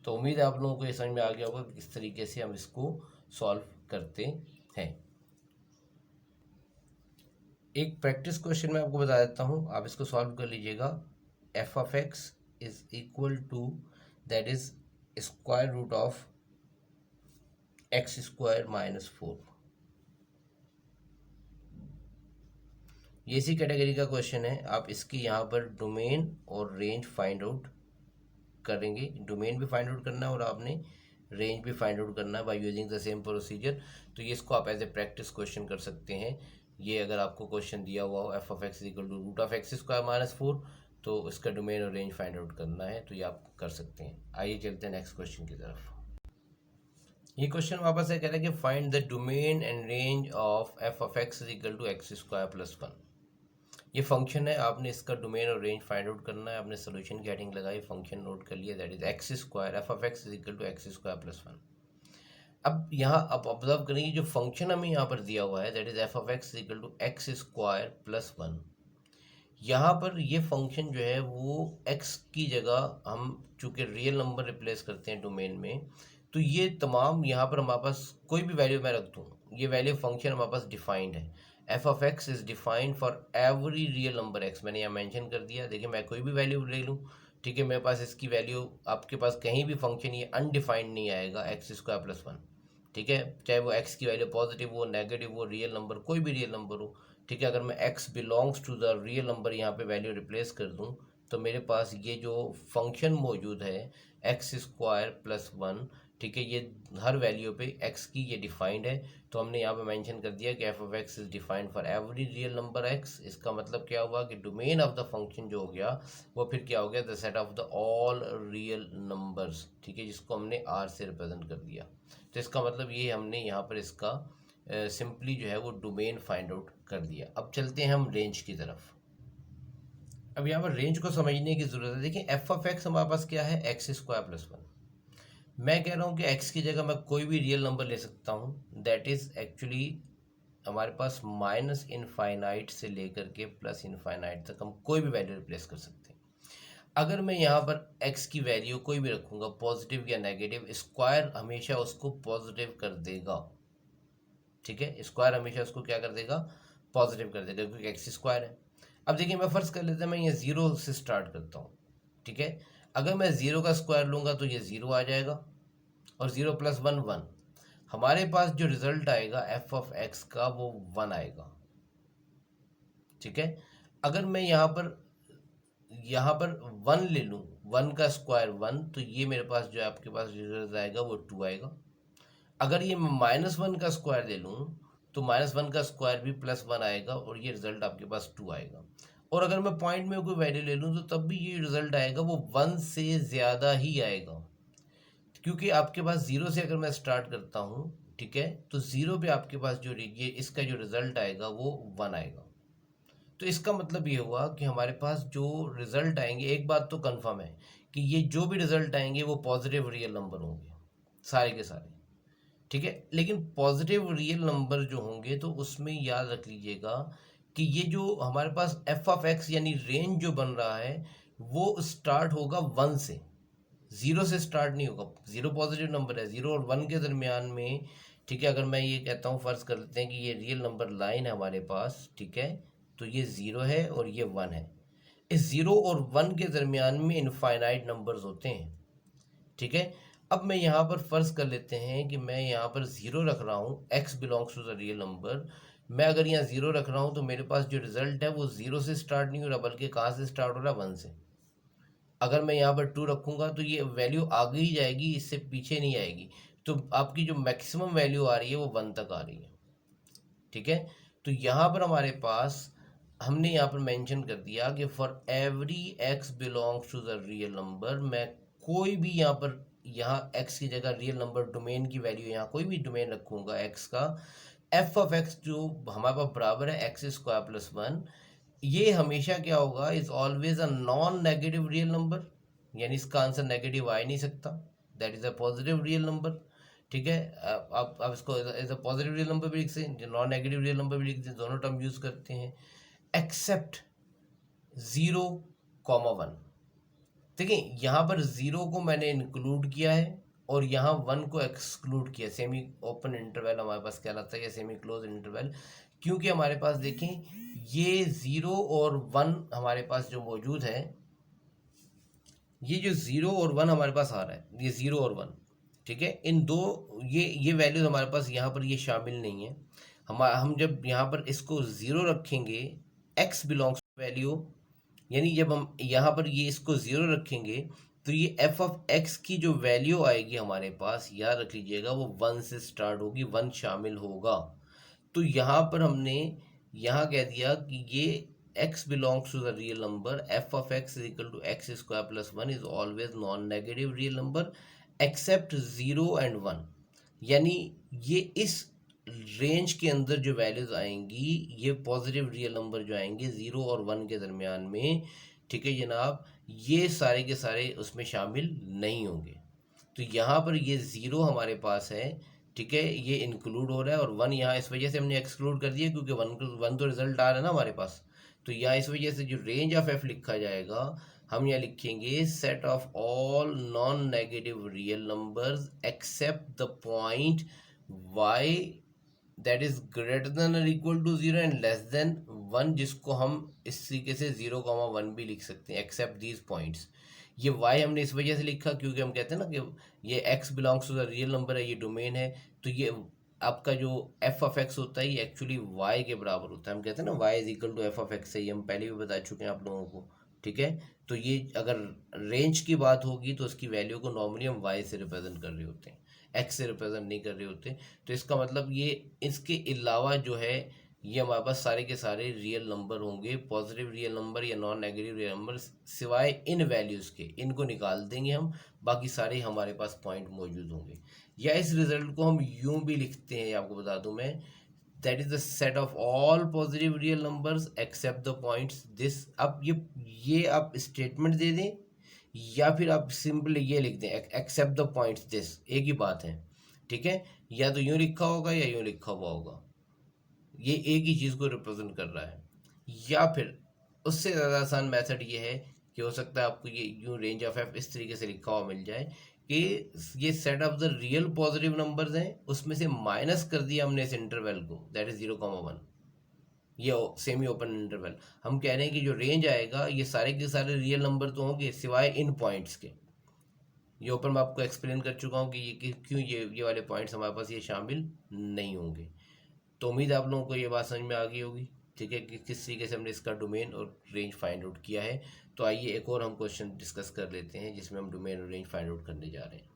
तो उम्मीद है आप लोगों को ये समझ में आ गया होगा कि किस तरीके से हम इसको सॉल्व करते हैं। एक प्रैक्टिस क्वेश्चन मैं आपको बता देता हूँ, आप इसको सॉल्व कर लीजिएगा। F of x is equal to that is square root of x square -4। ये इसी कैटेगरी का क्वेश्चन है। आप इसकी यहाँ पर डोमेन और रेंज फाइंड आउट करेंगे, डोमेन भी फाइंड आउट करना है और आपने रेंज भी फाइंड आउट करना है by using the same procedure. तो ये इसको आप एज ए प्रैक्टिस क्वेश्चन कर सकते हैं। ये अगर आपको क्वेश्चन दिया हुआ हो f of x equal to root of x square -4, तो इसका डोमेन और रेंज फाइंड आउट करना है, तो ये आप कर सकते हैं। आइए चलते हैं नेक्स्ट क्वेश्चन की तरफ। ये क्वेश्चन वापस से कह रहा है कि find the domain and range of f of x equal to x square +1। ये फंक्शन है, आपने इसका डोमेन और रेंज फाइंड आउट करना है। आपने सोल्यूशन की हेडिंग लगाई, फंक्शन नोट कर लिया, that is x square, f of x equal to x square +1। अब यहाँ आप ऑब्जर्व करेंगे जो फंक्शन हमें यहाँ पर दिया हुआ है that is f of x equal to x square +1। यहाँ पर ये फंक्शन जो है वो x की जगह हम चूँकि रियल नंबर रिप्लेस करते हैं डोमेन में, तो ये तमाम यहाँ पर हमारे पास कोई भी वैल्यू मैं रख दूँ, ये वैल्यू फंक्शन हमारे पास डिफाइंड है। F of x is defined for every real number x, मैंने यहाँ मेंशन कर दिया। देखिए मैं कोई भी वैल्यू ले लूँ, ठीक है, मेरे पास इसकी वैल्यू, आपके पास कहीं भी फंक्शन ये अनडिफाइंड नहीं आएगा, एक्स स्क्वायर +1, ठीक है, चाहे वो एक्स की वैल्यू पॉजिटिव हो, नेगेटिव हो, रियल नंबर, कोई भी रियल नंबर हो, ठीक है। अगर मैं x belongs to the real number यहाँ पे वैल्यू रिप्लेस कर दूँ, तो मेरे पास ये जो फंक्शन मौजूद है एक्स स्क्वायर +1, ठीक है, ये हर वैल्यू पे x की ये डिफाइंड है। तो हमने यहाँ पे मेंशन कर दिया कि F of x is defined for every real number x। इसका मतलब क्या हुआ कि डोमेन ऑफ द फंक्शन जो हो गया वो फिर क्या हो गया, the set of the all real numbers, ठीक है, जिसको हमने r से रिप्रेजेंट कर दिया। तो इसका मतलब ये हमने यहाँ पर इसका सिंपली जो है वो डोमेन फाइंड आउट कर दिया। अब चलते हैं हम रेंज की तरफ। अब यहाँ पर रेंज को समझने की ज़रूरत है। देखिए एफ ऑफ एक्स हमारे पास क्या है, एक्स स्क्वायर +1। मैं कह रहा हूँ कि एक्स की जगह मैं कोई भी रियल नंबर ले सकता हूँ, दैट इज़ एक्चुअली हमारे पास -इनफाइनाइट से लेकर के +इनफाइनाइट तक हम कोई भी वैल्यू रिप्लेस कर सकते हैं। अगर मैं यहाँ पर x की वैल्यू कोई भी रखूँगा, पॉजिटिव या नेगेटिव, स्क्वायर हमेशा उसको पॉजिटिव कर देगा, ठीक है, स्क्वायर हमेशा उसको क्या कर देगा, पॉजिटिव कर देगा, क्योंकि एक्स स्क्वायर है। अब देखिए मैं फर्ज कर लेता हूँ मैं ये 0 से स्टार्ट करता हूँ, ठीक है। अगर मैं 0 का स्क्वायर लूँगा तो ये 0 आ जाएगा, और 0 प्लस 1 1। हमारे पास जो रिजल्ट आएगा एफ ऑफ एक्स का वो 1 आएगा, ठीक है। अगर मैं यहाँ पर 1 ले लूँ, 1 का स्क्वायर 1, तो ये मेरे पास जो आपके पास रिजल्ट आएगा वो 2 आएगा। अगर ये -1 का स्क्वायर ले लूँ तो -1 का स्क्वायर भी +1 आएगा, और ये रिजल्ट आपके पास 2 आएगा। और अगर मैं पॉइंट में कोई वैल्यू ले लूँ तो तब भी ये रिजल्ट आएगा वो 1 से ज़्यादा ही आएगा, क्योंकि आपके पास 0 से अगर मैं स्टार्ट करता हूँ, ठीक है, तो 0 पे आपके पास जो ये इसका जो रिजल्ट आएगा वो 1 आएगा। तो इसका मतलब ये हुआ कि हमारे पास जो रिजल्ट आएंगे, एक बात तो कंफर्म है कि ये जो भी रिजल्ट आएंगे वो पॉजिटिव रियल नंबर होंगे सारे के सारे, ठीक है। लेकिन पॉजिटिव रियल नंबर जो होंगे तो उसमें याद रख लीजिएगा कि ये जो हमारे पास एफ ऑफ एक्स यानी रेंज जो बन रहा है वो स्टार्ट होगा 1 से, 0 से स्टार्ट नहीं होगा। 0 पॉजिटिव नंबर है, 0 और 1 के दरमियान में, ठीक है। अगर मैं ये कहता हूँ, फर्ज कर लेते हैं कि ये रियल नंबर लाइन है हमारे पास, ठीक है, तो ये 0 है और ये 1 है। इस 0 और 1 के दरमियान में इनफाइनाइट नंबर्स होते हैं, ठीक है। अब मैं यहाँ पर फर्ज कर लेते हैं कि मैं यहाँ पर 0 रख रहा हूँ, x belongs to the real number. मैं अगर यहाँ 0 रख रहा हूँ तो मेरे पास जो रिजल्ट है वो 0 से स्टार्ट नहीं हो रहा, बल्कि कहाँ से स्टार्ट हो रहा है, 1 से। अगर मैं यहाँ पर 2 रखूँगा तो ये वैल्यू आगे ही जाएगी, इससे पीछे नहीं आएगी। तो आपकी जो मैक्सिमम वैल्यू आ रही है वो 1 तक आ रही है, ठीक है। तो यहाँ पर हमारे पास हमने यहाँ पर मेंशन कर दिया कि for every x belongs to the real number, मैं कोई भी यहाँ x की जगह रियल नंबर डोमेन की वैल्यू, यहाँ कोई भी डोमेन रखूँगा x का, एफ ऑफ एक्स जो हमारे पास बराबर है एक्स स्क्वायर प्लस 1, ये हमेशा क्या होगा, is always a non negative real number, यानी इसका आंसर नेगेटिव आ ही नहीं सकता। That is a positive real number, ठीक है। आप इसको as a positive real number भी लिख सकते हैं, नॉन नेगेटिव रियल नंबर भी लिख सकते हैं, दोनों टर्म यूज करते हैं, एक्सेप्ट 0, 1। देखिए यहाँ पर 0 को मैंने इंक्लूड किया है और यहाँ 1 को एक्सक्लूड किया। सेमी ओपन इंटरवल हमारे पास कहलाता है, या सेमी क्लोज इंटरवल, क्योंकि हमारे पास देखें ये 0 और 1 हमारे पास जो मौजूद है, ये जो 0 और 1 हमारे पास आ रहा है, ये 0 और 1, ठीक है, इन दो ये वैल्यूज हमारे पास यहाँ पर ये शामिल नहीं है। हम जब यहाँ पर इसको 0 रखेंगे, x बिलोंग्स वैल्यू, यानी जब हम यहाँ पर ये इसको 0 रखेंगे तो ये एफ ऑफ एक्स की जो वैल्यू आएगी हमारे पास, याद रख लीजिएगा, वो 1 से स्टार्ट होगी, 1 शामिल होगा। तो यहाँ पर हमने यहाँ कह दिया कि ये x belongs to the real number, f of x is equal to x square plus 1 is always non negative real number except 0 and 1। यानी ये इस रेंज के अंदर जो वैल्यूज आएंगी, ये पॉजिटिव रियल नंबर जो आएंगे 0 और 1 के दरमियान में, ठीक है जनाब, ये सारे के सारे उसमें शामिल नहीं होंगे। तो यहाँ पर ये 0 हमारे पास है, ठीक है, ये इंक्लूड हो रहा है, और 1 यहाँ इस वजह से हमने एक्सक्लूड कर दिया क्योंकि 1 तो रिजल्ट आ रहा है ना हमारे पास। तो यहाँ इस वजह से जो रेंज ऑफ एफ लिखा जाएगा, हम यहाँ लिखेंगे set of all non negative real numbers except the point y that is greater than और equal to 0 and less than 1, जिसको हम इस तरीके से 0, 1 भी लिख सकते हैं, एक्सेप्ट दीज पॉइंट्स। ये y हमने इस वजह से लिखा क्योंकि हम कहते हैं ना कि ये x belongs to the real number है, ये डोमेन है, तो ये आपका जो एफ ऑफ एक्स होता है ये एक्चुअली y के बराबर होता है। हम कहते हैं ना y is equal to f of x, ये हम पहले भी बता चुके हैं आप लोगों को, ठीक है। तो ये अगर रेंज की बात होगी तो उसकी वैल्यू को नॉर्मली हम y से रिप्रेजेंट कर रहे होते हैं, x से रिप्रेजेंट नहीं कर रहे होते। तो इसका मतलब ये इसके अलावा जो है ये हमारे पास सारे के सारे रियल नंबर होंगे, पॉजिटिव रियल नंबर या नॉन नेगेटिव रियल नंबर, सिवाय इन वैल्यूज़ के, इनको निकाल देंगे हम, बाकी सारे हमारे पास पॉइंट मौजूद होंगे। या इस रिजल्ट को हम यूं भी लिखते हैं, आपको बता दूं मैं, that is the set of all positive real numbers except the points this. अब ये आप स्टेटमेंट दे दें या फिर आप सिंपल ये लिख दें एक्सेप्ट द पॉइंट्स दिस, एक ही बात है, ठीक है। या तो यूं लिखा होगा या यूं लिखा हुआ होगा, ये एक ही चीज़ को रिप्रेजेंट कर रहा है। या फिर उससे ज़्यादा आसान मेथड ये है कि हो सकता है आपको ये यूं रेंज ऑफ एफ इस तरीके से लिखा हुआ मिल जाए कि ये set of the real positive numbers हैं, उसमें से माइनस कर दिया हमने इस इंटरवल को, दैट इज 0, 1। ये सेमी ओपन इंटरवल, हम कह रहे हैं कि जो रेंज आएगा ये सारे के सारे रियल नंबर तो होंगे सिवाय इन पॉइंट्स के। ये ऊपर मैं आपको एक्सप्लेन कर चुका हूँ कि क्यों ये वाले पॉइंट्स हमारे पास ये शामिल नहीं होंगे। तो उम्मीद है आप लोगों को ये बात समझ में आ गई होगी, ठीक है, कि किस तरीके से हमने इसका डोमेन और रेंज फाइंड आउट किया है। तो आइए एक और हम क्वेश्चन डिस्कस कर लेते हैं जिसमें हम डोमेन और रेंज फाइंड आउट करने जा रहे हैं।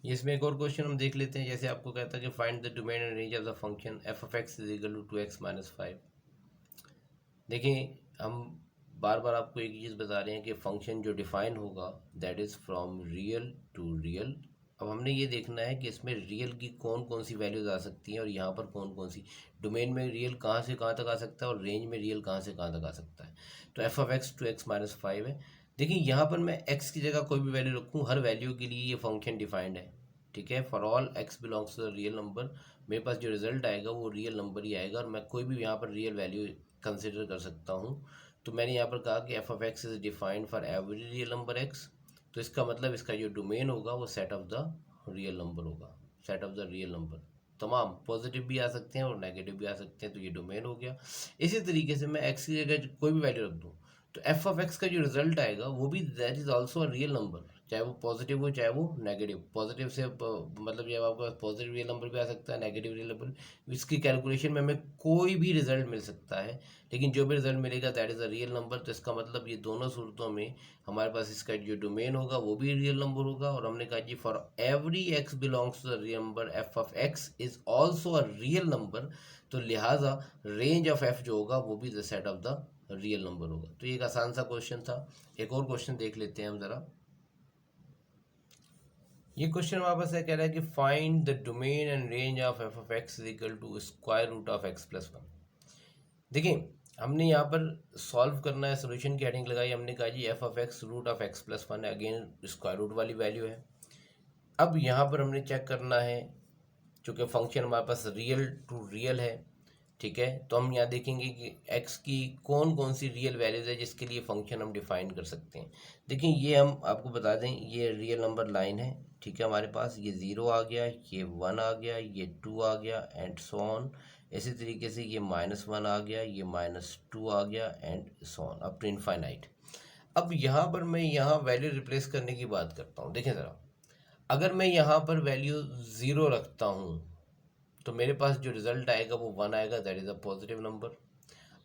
इसमें एक और क्वेश्चन हम देख लेते हैं। जैसे आपको कहता है कि find the domain and range of the function f of x is equal to 2x minus 5। देखिए हम बार बार आपको एक चीज़ बता रहे हैं कि फंक्शन जो डिफाइन होगा that is from real to real. अब हमने ये देखना है कि इसमें रियल की कौन कौन सी वैल्यूज आ सकती हैं और यहाँ पर कौन कौन सी, डोमेन में रियल कहाँ से कहाँ तक आ सकता है और रेंज में रियल कहाँ से कहाँ तक आ सकता है। तो F of x 2x minus 5 है। देखिए यहाँ पर मैं x की जगह कोई भी वैल्यू रखूँ, हर वैल्यू के लिए ये फंक्शन डिफाइंड है, ठीक है। For all x belongs to the real number, मेरे पास जो रिजल्ट आएगा वो रियल नंबर ही आएगा और मैं कोई भी यहाँ पर रियल वैल्यू कंसिडर कर सकता हूँ। तो मैंने यहाँ पर कहा कि F of x is defined for every real number x. तो इसका मतलब इसका जो डोमेन होगा वो set of the real number होगा, set of the real number. तमाम पॉजिटिव भी आ सकते हैं और नेगेटिव भी आ सकते हैं, तो ये डोमेन हो गया। इसी तरीके से मैं एक्स की जगह कोई भी वैल्यू रख दूँ तो एफ ऑफ एक्स का जो रिजल्ट आएगा वो भी that is also a real number, चाहे वो पॉजिटिव हो चाहे वो नेगेटिव। पॉजिटिव से मतलब ये आपका पॉजिटिव रियल नंबर भी आ सकता है, नेगेटिव रियल नंबर। इसकी कैलकुलेशन में हमें कोई भी रिजल्ट मिल सकता है, लेकिन जो भी रिजल्ट मिलेगा that is a real number. तो इसका मतलब ये दोनों सूरतों में हमारे पास इसका जो डोमेन होगा वो भी रियल नंबर होगा। और हमने कहा जी for every x belongs to the real number f of x is also a real number. तो लिहाजा रेंज ऑफ एफ जो होगा वो भी the set of the real number होगा। तो ये एक आसान सा क्वेश्चन था। एक और क्वेश्चन देख लेते हैं हम ज़रा। ये क्वेश्चन हमारे पास है, कह रहा है कि find the domain and range of f of x is equal to square root of x plus 1। देखिए हमने यहाँ पर सॉल्व करना है, सोल्यूशन की हेडिंग लगाई, हमने कहा जी f of x root of x plus 1 है, अगेन स्क्वायर रूट वाली वैल्यू है। अब यहाँ पर हमने चेक करना है चूँकि फंक्शन हमारे पास रियल टू रियल है, ठीक है। तो हम यहाँ देखेंगे कि x की कौन कौन सी रियल वैल्यूज़ है जिसके लिए फंक्शन हम डिफाइन कर सकते हैं। देखिए ये हम आपको बता दें, ये रियल नंबर लाइन है, ठीक है। हमारे पास ये 0 आ गया, ये 1 आ गया, ये 2 आ गया एंड सो ऑन। इसी तरीके से ये -1 आ गया, ये -2 आ गया and so on up to infinite. अब यहाँ पर मैं यहाँ वैल्यू रिप्लेस करने की बात करता हूँ। देखें ज़रा, अगर मैं यहाँ पर वैल्यू 0 रखता हूँ तो मेरे पास जो रिजल्ट आएगा वो 1 आएगा, that is a positive number.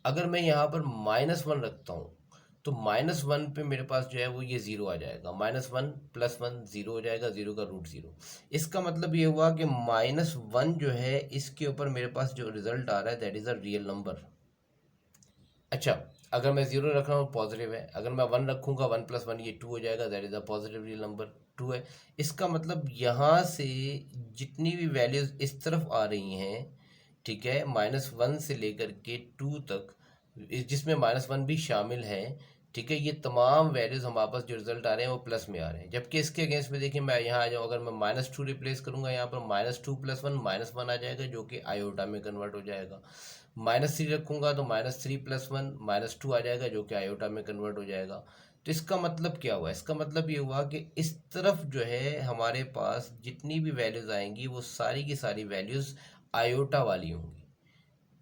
अगर मैं यहाँ पर -1 रखता हूँ तो -1 पे मेरे पास जो है वो ये 0 आ जाएगा, -1 + 1 0 हो जाएगा, 0 का रूट 0। इसका मतलब ये हुआ कि -1 जो है इसके ऊपर मेरे पास जो रिजल्ट आ रहा है that is a real number. अच्छा, अगर मैं 0 रख रहा हूँ पॉजिटिव है, अगर मैं 1 रखूँगा 1 + 1 ये 2 हो जाएगा, that is a positive real number 2 है। इसका मतलब यहाँ से जितनी भी वैल्यूज़ इस तरफ आ रही हैं, ठीक है, -1 से लेकर के 2 तक, जिसमें -1 भी शामिल है, ठीक है, ये तमाम वैल्यूज़ हमारे पास जो रिजल्ट आ रहे हैं वो प्लस में आ रहे हैं। जबकि इसके अगेंस्ट में देखिए मैं यहाँ आ जाऊँ, अगर मैं -2 रिप्लेस करूँगा यहाँ पर -2 + 1 -1 आ जाएगा जो कि आयोटा में कन्वर्ट हो जाएगा। -3 रखूँगा तो -3 + 1 -2 आ जाएगा जो कि आयोटा में कन्वर्ट हो जाएगा। तो इसका मतलब क्या हुआ, इसका मतलब ये हुआ कि इस तरफ जो है हमारे पास जितनी भी वैल्यूज़ आएंगी वो सारी की सारी वैल्यूज़ आयोटा वाली होंगी,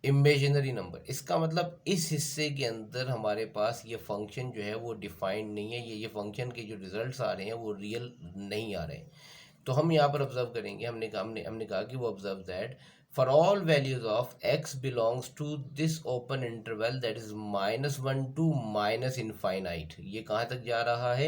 इमेजिनरी नंबर। इसका मतलब इस हिस्से के अंदर हमारे पास ये फंक्शन जो है वो डिफाइंड नहीं है, ये फंक्शन के जो रिजल्ट्स आ रहे हैं वो रियल नहीं आ रहे हैं। तो हम यहाँ पर ऑब्जर्व करेंगे, हमने कहा कि वो observe that for all values of x belongs to this open interval that is -1 to -infinite. ये कहाँ तक जा रहा है,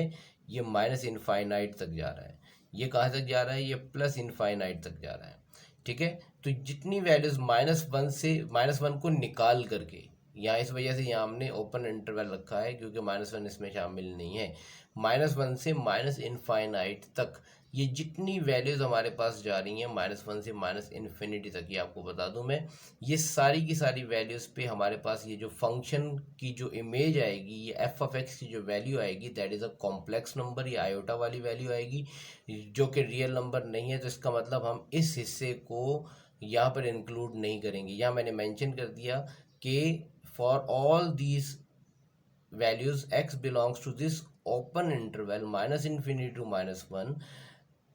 ये -इनफाइनाइट तक जा रहा है। ये कहाँ तक जा रहा है, ये +इनफाइनाइट तक जा रहा है, ठीक है। तो जितनी वैल्यूज -1 से -1 को निकाल करके, यहाँ इस वजह से यहाँ हमने ओपन इंटरवल रखा है क्योंकि -1 इसमें शामिल नहीं है। -1 से -इनफाइनाइट तक ये जितनी वैल्यूज हमारे पास जा रही हैं -1 से -इन्फिनिटी तक, ये आपको बता दूं मैं, ये सारी की सारी वैल्यूज पे हमारे पास ये जो फंक्शन की जो इमेज आएगी, ये एफ ऑफ एक्स की जो वैल्यू आएगी that is a complex number, ये आयोटा वाली वैल्यू आएगी जो कि रियल नंबर नहीं है। तो इसका मतलब हम इस हिस्से को यहाँ पर इंक्लूड नहीं करेंगे। यहाँ मैंने मेंशन कर दिया कि for all these values x belongs to this open interval -infinity to -1,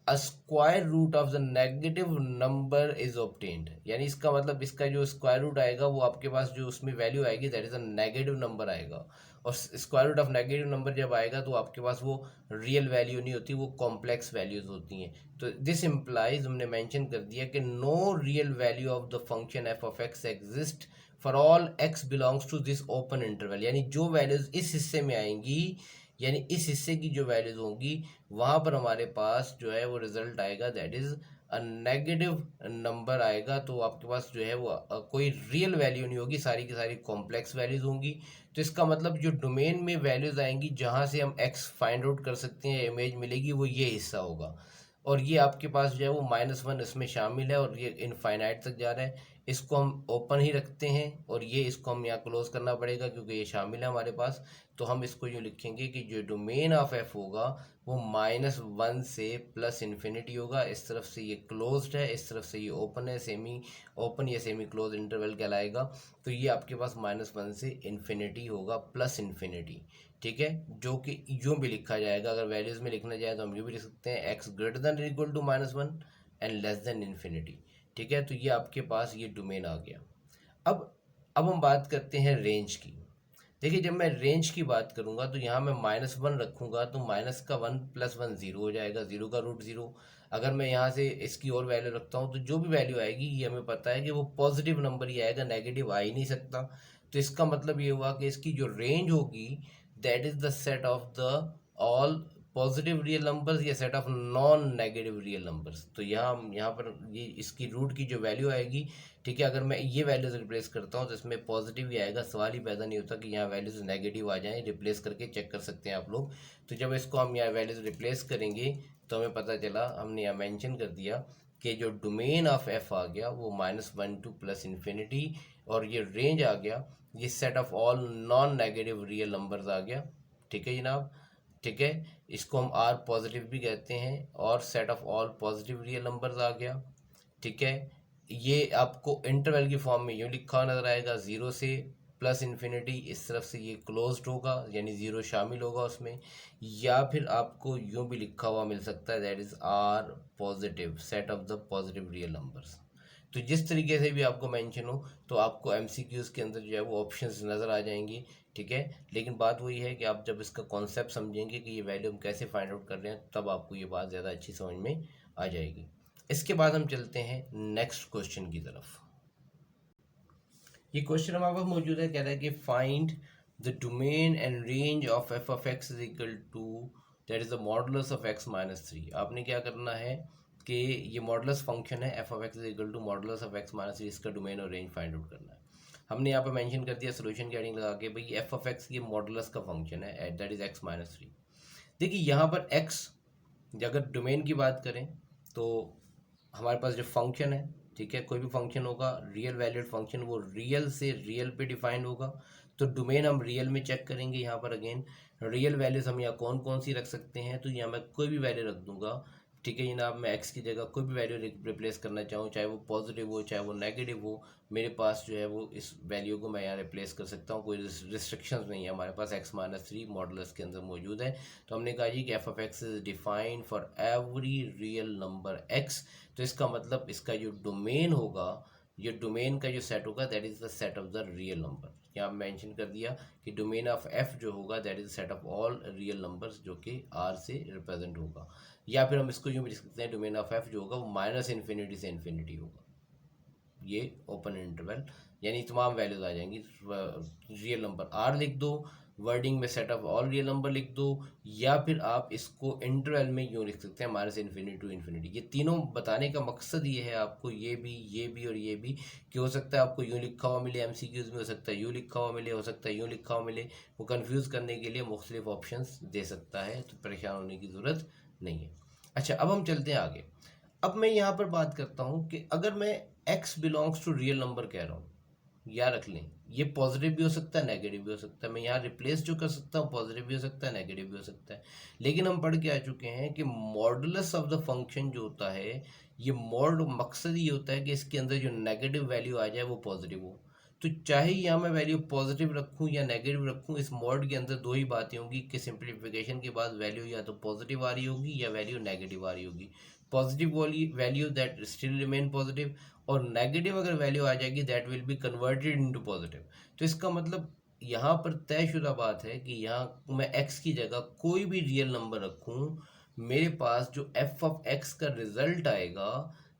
a square root of the negative number is obtained, यानी इसका मतलब इसका जो स्क्वायर रूट आएगा वो आपके पास जो उसमें वैल्यू आएगी that is a negative number आएगा। और square root of negative number जब आएगा तो आपके पास वो रियल वैल्यू नहीं होती, वो कॉम्प्लेक्स वैल्यूज होती हैं। तो दिस इम्प्लाइज, हमने मेंशन कर दिया कि no real value of the function f of x exist for all x belongs to this open interval, यानी जो वैल्यूज इस हिस्से में आएंगी, यानी इस हिस्से की जो वैल्यूज होंगी वहां पर हमारे पास जो है वो रिजल्ट आएगा that is a negative number आएगा। तो आपके पास जो है वो कोई रियल वैल्यू नहीं होगी, सारी की सारी कॉम्प्लेक्स वैल्यूज होंगी। तो इसका मतलब जो डोमेन में वैल्यूज आएंगी जहां से हम एक्स फाइंड आउट कर सकते हैं, इमेज मिलेगी, वो ये हिस्सा होगा। और ये आपके पास जो है वो -1 इसमें शामिल है और ये इनफाइनाइट तक जा रहा है। इसको हम ओपन ही रखते हैं और ये इसको हम यहाँ क्लोज करना पड़ेगा क्योंकि ये शामिल है हमारे पास। तो हम इसको यूँ लिखेंगे कि जो डोमेन ऑफ एफ होगा वो -1 से प्लस इन्फिनिटी होगा। इस तरफ से ये क्लोज्ड है, इस तरफ से ये ओपन है, सेमी ओपन या सेमी क्लोज इंटरवल कहलाएगा। तो ये आपके पास -1 से इन्फिनिटी होगा प्लस इन्फिनिटी, ठीक है, जो कि यूँ भी लिखा जाएगा। अगर वैल्यूज में लिखना जाए तो हम यूँ भी लिख सकते हैं x greater than equal to -1 and less than infinity, ठीक है। तो ये आपके पास ये डोमेन आ गया। अब हम बात करते हैं रेंज की। देखिए जब मैं रेंज की बात करूंगा तो यहाँ मैं -1 रखूंगा तो माइनस का 1 + 1 0 हो जाएगा, 0 का रूट 0। अगर मैं यहाँ से इसकी और वैल्यू रखता हूँ तो जो भी वैल्यू आएगी ये हमें पता है कि वो पॉजिटिव नंबर ही आएगा, नेगेटिव आ ही नहीं सकता। तो इसका मतलब ये हुआ कि इसकी जो रेंज होगी that is the set of the all positive real numbers या set of non negative real numbers. तो यहाँ पर ये इसकी रूट की जो वैल्यू आएगी, ठीक है, अगर मैं ये वैल्यूज रिप्लेस करता हूँ तो इसमें पॉजिटिव ही आएगा, सवाल ही पैदा नहीं होता कि यहाँ वैल्यूज नेगेटिव आ जाएं। रिप्लेस करके चेक कर सकते हैं आप लोग। तो जब इसको हम यहाँ वैल्यूज रिप्लेस करेंगे तो हमें पता चला, हमने यहाँ मेंशन कर दिया कि जो डोमेन ऑफ एफ आ गया वो -1 to प्लस इन्फिनिटी, और ये रेंज आ गया, ये set of all non negative real numbers आ गया, ठीक है जनाब, ठीक है। इसको हम आर पॉजिटिव भी कहते हैं और set of all positive real numbers आ गया, ठीक है। ये आपको इंटरवल की फॉर्म में यूँ लिखा हुआ नजर आएगा 0 से प्लस इन्फिनिटी, इस तरफ से ये क्लोज्ड होगा यानी 0 शामिल होगा उसमें, या फिर आपको यूँ भी लिखा हुआ मिल सकता है that is R positive set of the positive real numbers. तो जिस तरीके से भी आपको मेंशन हो तो आपको एमसीक्यूज के अंदर जो है वो ऑप्शंस नज़र आ जाएंगी, ठीक है। लेकिन बात वही है कि आप जब इसका कॉन्सेप्ट समझेंगे कि ये वैल्यू हम कैसे फाइंड आउट कर रहे हैं तब आपको ये बात ज़्यादा अच्छी समझ में आ जाएगी। इसके बाद हम चलते हैं नेक्स्ट क्वेश्चन की तरफ। ये क्वेश्चन हमारे पास मौजूद है, कह रहा है कि find the domain and range of f of x is equal to that is the modulus of x -3। आपने क्या करना है कि ये मॉडुलस फंक्शन है f of x is equal to modulus of x -3, इसका डोमेन और रेंज फाइंड आउट करना है। हमने यहाँ पर मेंशन कर दिया सोल्यूशन की हेडिंग लगा के, भाई एफ ऑफ एक्स ये मॉडुलस का फंक्शन है दैट इज एक्स -3। देखिए यहाँ पर एक्स, अगर डोमेन की बात करें तो हमारे पास जो फंक्शन है, ठीक है, कोई भी फंक्शन होगा रियल वैल्यूड फंक्शन, वो रियल से रियल पे डिफाइंड होगा। तो डोमेन हम रियल में चेक करेंगे। यहाँ पर अगेन रियल वैल्यूज हम यहाँ कौन कौन सी रख सकते हैं, तो यहाँ मैं कोई भी वैल्यू रख दूंगा, ठीक है जनाब। मैं एक्स की जगह कोई भी वैल्यू रिप्लेस करना चाहूँ, चाहे वो पॉजिटिव हो चाहे वो नेगेटिव हो, मेरे पास जो है वो इस वैल्यू को मैं यहाँ रिप्लेस कर सकता हूँ, कोई रिस्ट्रिक्शंस नहीं है हमारे पास। एक्स -3 मॉडुलस के अंदर मौजूद है। तो हमने कहा जी कि F of x is defined for every real number x. तो इसका मतलब इसका जो डोमेन होगा, ये डोमेन का जो सेट होगा that is the set of the real number. यहाँ मेंशन कर दिया कि डोमेन ऑफ एफ जो होगा that is set of all real numbers जो कि आर से रिप्रेजेंट होगा। या फिर हम इसको यूँ भी लिख सकते हैं, डोमेन ऑफ एफ जो होगा वो -इन्फिनिटी से इन्फिनिटी होगा, ये ओपन इंटरवल, यानी तमाम वैल्यूज आ जाएंगी। रियल नंबर आर लिख दो, वर्डिंग में set of all real number लिख दो, या फिर आप इसको इंटरवल में यूँ लिख सकते हैं -इन्फिनिटी टू इन्फिनिटी। ये तीनों बताने का मकसद ये है आपको, ये भी और ये भी, कि हो सकता है आपको यूँ लिखा हुआ मिले एमसीक्यूज में, हो सकता है यूँ लिखा हुआ मिले, हो सकता है यूँ लिखा हुआ मिले। वो कन्फ्यूज़ करने के लिए मुख्तलिफ ऑप्शंस दे सकता है, तो परेशान होने की ज़रूरत नहीं है। अच्छा अब हम चलते हैं आगे। अब मैं यहाँ पर बात करता हूँ कि अगर मैं x belongs to real number कह रहा हूँ, याद रख लें ये पॉजिटिव भी हो सकता है नेगेटिव भी हो सकता है। मैं यहाँ रिप्लेस जो कर सकता हूँ पॉजिटिव भी हो सकता है नेगेटिव भी हो सकता है। लेकिन हम पढ़ के आ चुके हैं कि मॉडुलस ऑफ द फंक्शन जो होता है, ये मॉड मकसद ये होता है कि इसके अंदर जो नेगेटिव वैल्यू आ जाए वो पॉजिटिव हो। तो चाहे यहाँ मैं वैल्यू पॉजिटिव रखूँ या नेगेटिव रखूँ, इस मॉड के अंदर दो ही बातें होंगी कि सिंप्लीफिकेशन के बाद वैल्यू या तो पॉजिटिव आ रही होगी या वैल्यू नेगेटिव आ रही होगी। Positive value that still remain positive, और नेगेटिव अगर वैल्यू आ जाएगी that will be converted into positive. तो इसका मतलब यहाँ पर तयशुदा बात है कि यहाँ मैं x की जगह कोई भी रियल नंबर रखूँ, मेरे पास जो f ऑफ x का रिजल्ट आएगा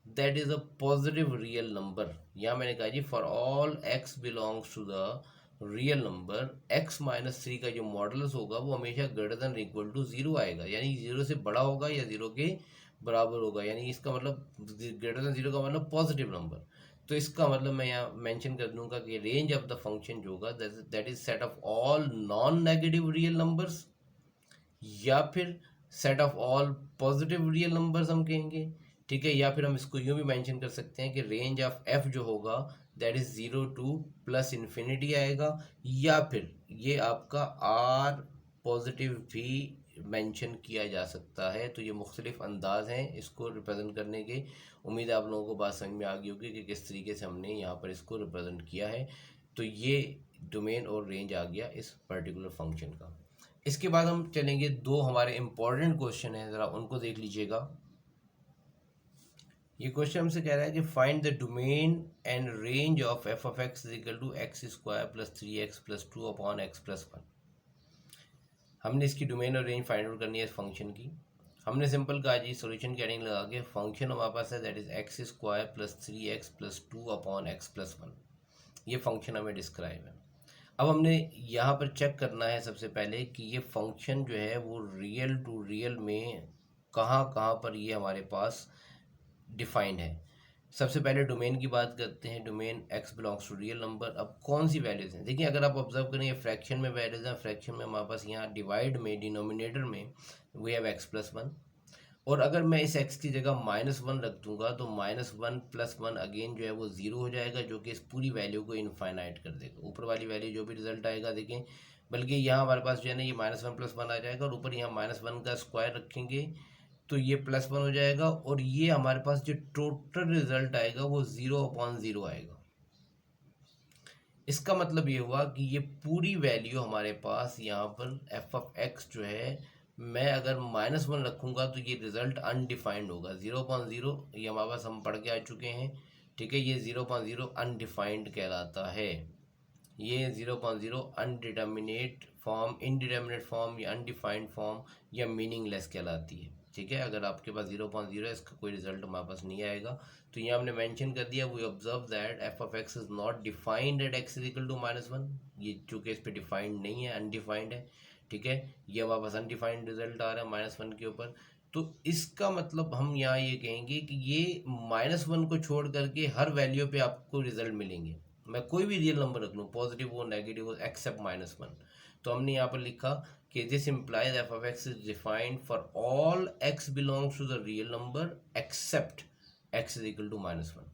that is a positive real number. यहाँ मैंने कहा जी for all x belongs to the real number x minus three का जो मॉडल्स होगा वो हमेशा greater than equal to zero आएगा, यानी जीरो से बड़ा होगा या जीरो के बराबर होगा, यानी इसका मतलब ग्रेटर देन जीरो का मतलब पॉजिटिव नंबर। तो इसका मतलब मैं यहाँ मेंशन कर दूंगा कि रेंज ऑफ द फंक्शन जो होगा that is set of all non negative real numbers, या फिर set of all positive real numbers हम कहेंगे, ठीक है। या फिर हम इसको यूँ भी मेंशन कर सकते हैं कि रेंज ऑफ एफ जो होगा that is zero two plus infinity आएगा, या फिर ये आपका आर पॉजिटिव भी मेंशन किया जा सकता है। तो ये मुख्तलिफ अंदाज हैं इसको रिप्रेजेंट करने के। उम्मीद है आप लोगों को बात समझ में आ गई होगी कि किस तरीके से हमने यहाँ पर इसको रिप्रेजेंट किया है। तो ये डोमेन और रेंज आ गया इस पर्टिकुलर फंक्शन का। इसके बाद हम चलेंगे, दो हमारे इंपॉर्टेंट क्वेश्चन हैं, ज़रा उनको देख लीजिएगा। ये क्वेश्चन हमसे कह रहा है कि find the domain and range of f of x is equal to x square plus three x plus two upon x plus one. हमने इसकी डोमेन और रेंज फाइंड आउट करनी है इस फंक्शन की। हमने सिंपल कहा जी सोल्यूशन की हेडिंग लगा के फंक्शन हमारे पास है that is x square plus three x plus two upon x plus one. ये फंक्शन हमें डिस्क्राइब है। अब हमने यहाँ पर चेक करना है सबसे पहले कि ये फंक्शन जो है वो रियल टू रियल में कहाँ कहाँ पर ये हमारे पास डिफाइंड है। सबसे पहले डोमेन की बात करते हैं, domain x belongs to real number. अब कौन सी वैल्यूज़ हैं, देखिए अगर आप ऑब्जर्व करें ये फ्रैक्शन में वैल्यूज़ हैं, फ्रैक्शन में हमारे पास यहाँ डिवाइड में डिनोमिनेटर में we have x plus one, और अगर मैं इस x की जगह माइनस वन रख दूंगा तो minus one plus one again जो है वो ज़ीरो हो जाएगा, जो कि इस पूरी वैल्यू को इनफाइनाइट कर देगा। ऊपर वाली वैल्यू जो भी रिजल्ट आएगा देखें, बल्कि यहाँ हमारे पास जो है ना ये माइनस वन प्लस वन आ जाएगा, और ऊपर यहाँ माइनस वन का स्क्वायर रखेंगे तो ये प्लस वन हो जाएगा, और ये हमारे पास जो टोटल रिजल्ट आएगा वो ज़ीरो अपॉन ज़ीरो आएगा। इसका मतलब ये हुआ कि ये पूरी वैल्यू हमारे पास यहाँ पर एफ ऑफ एक्स जो है, मैं अगर माइनस वन रखूँगा तो ये रिजल्ट अनडिफाइंड होगा। ज़ीरो अपॉन ज़ीरो ये हमारे पास हम पढ़ के आ चुके हैं, ठीक है। ये ज़ीरो अपॉन ज़ीरो अनडिफाइंड कहलाता है। ये zero upon zero undeterminate form, indeterminate form या अनडिफाइंड फॉर्म या मीनिंगलेस कहलाती है, ठीक है। अगर आपके पास ज़ीरो अपॉन ज़ीरो है इसका कोई रिजल्ट हमारे पास नहीं आएगा। तो यहाँ हमने मेंशन कर दिया we observe that f of x is not defined at x is equal to minus one. ये चूँकि इस पर डिफाइंड नहीं है, अनडिफाइंड है, ठीक है। ये हमारे पास अनडिफाइंड रिजल्ट आ रहा है माइनस वन के ऊपर। तो इसका मतलब हम यहाँ ये कहेंगे कि ये माइनस वन को छोड़ करके हर वैल्यू पे आपको रिजल्ट मिलेंगे। मैं कोई भी रियल नंबर रख लूँ, पॉजिटिव हो नेगेटिव हो, एक्सेप्ट माइनस वन। तो हमने यहाँ पर लिखा कि this implies f of x is defined for all x belongs to the real number except x is equal to minus one.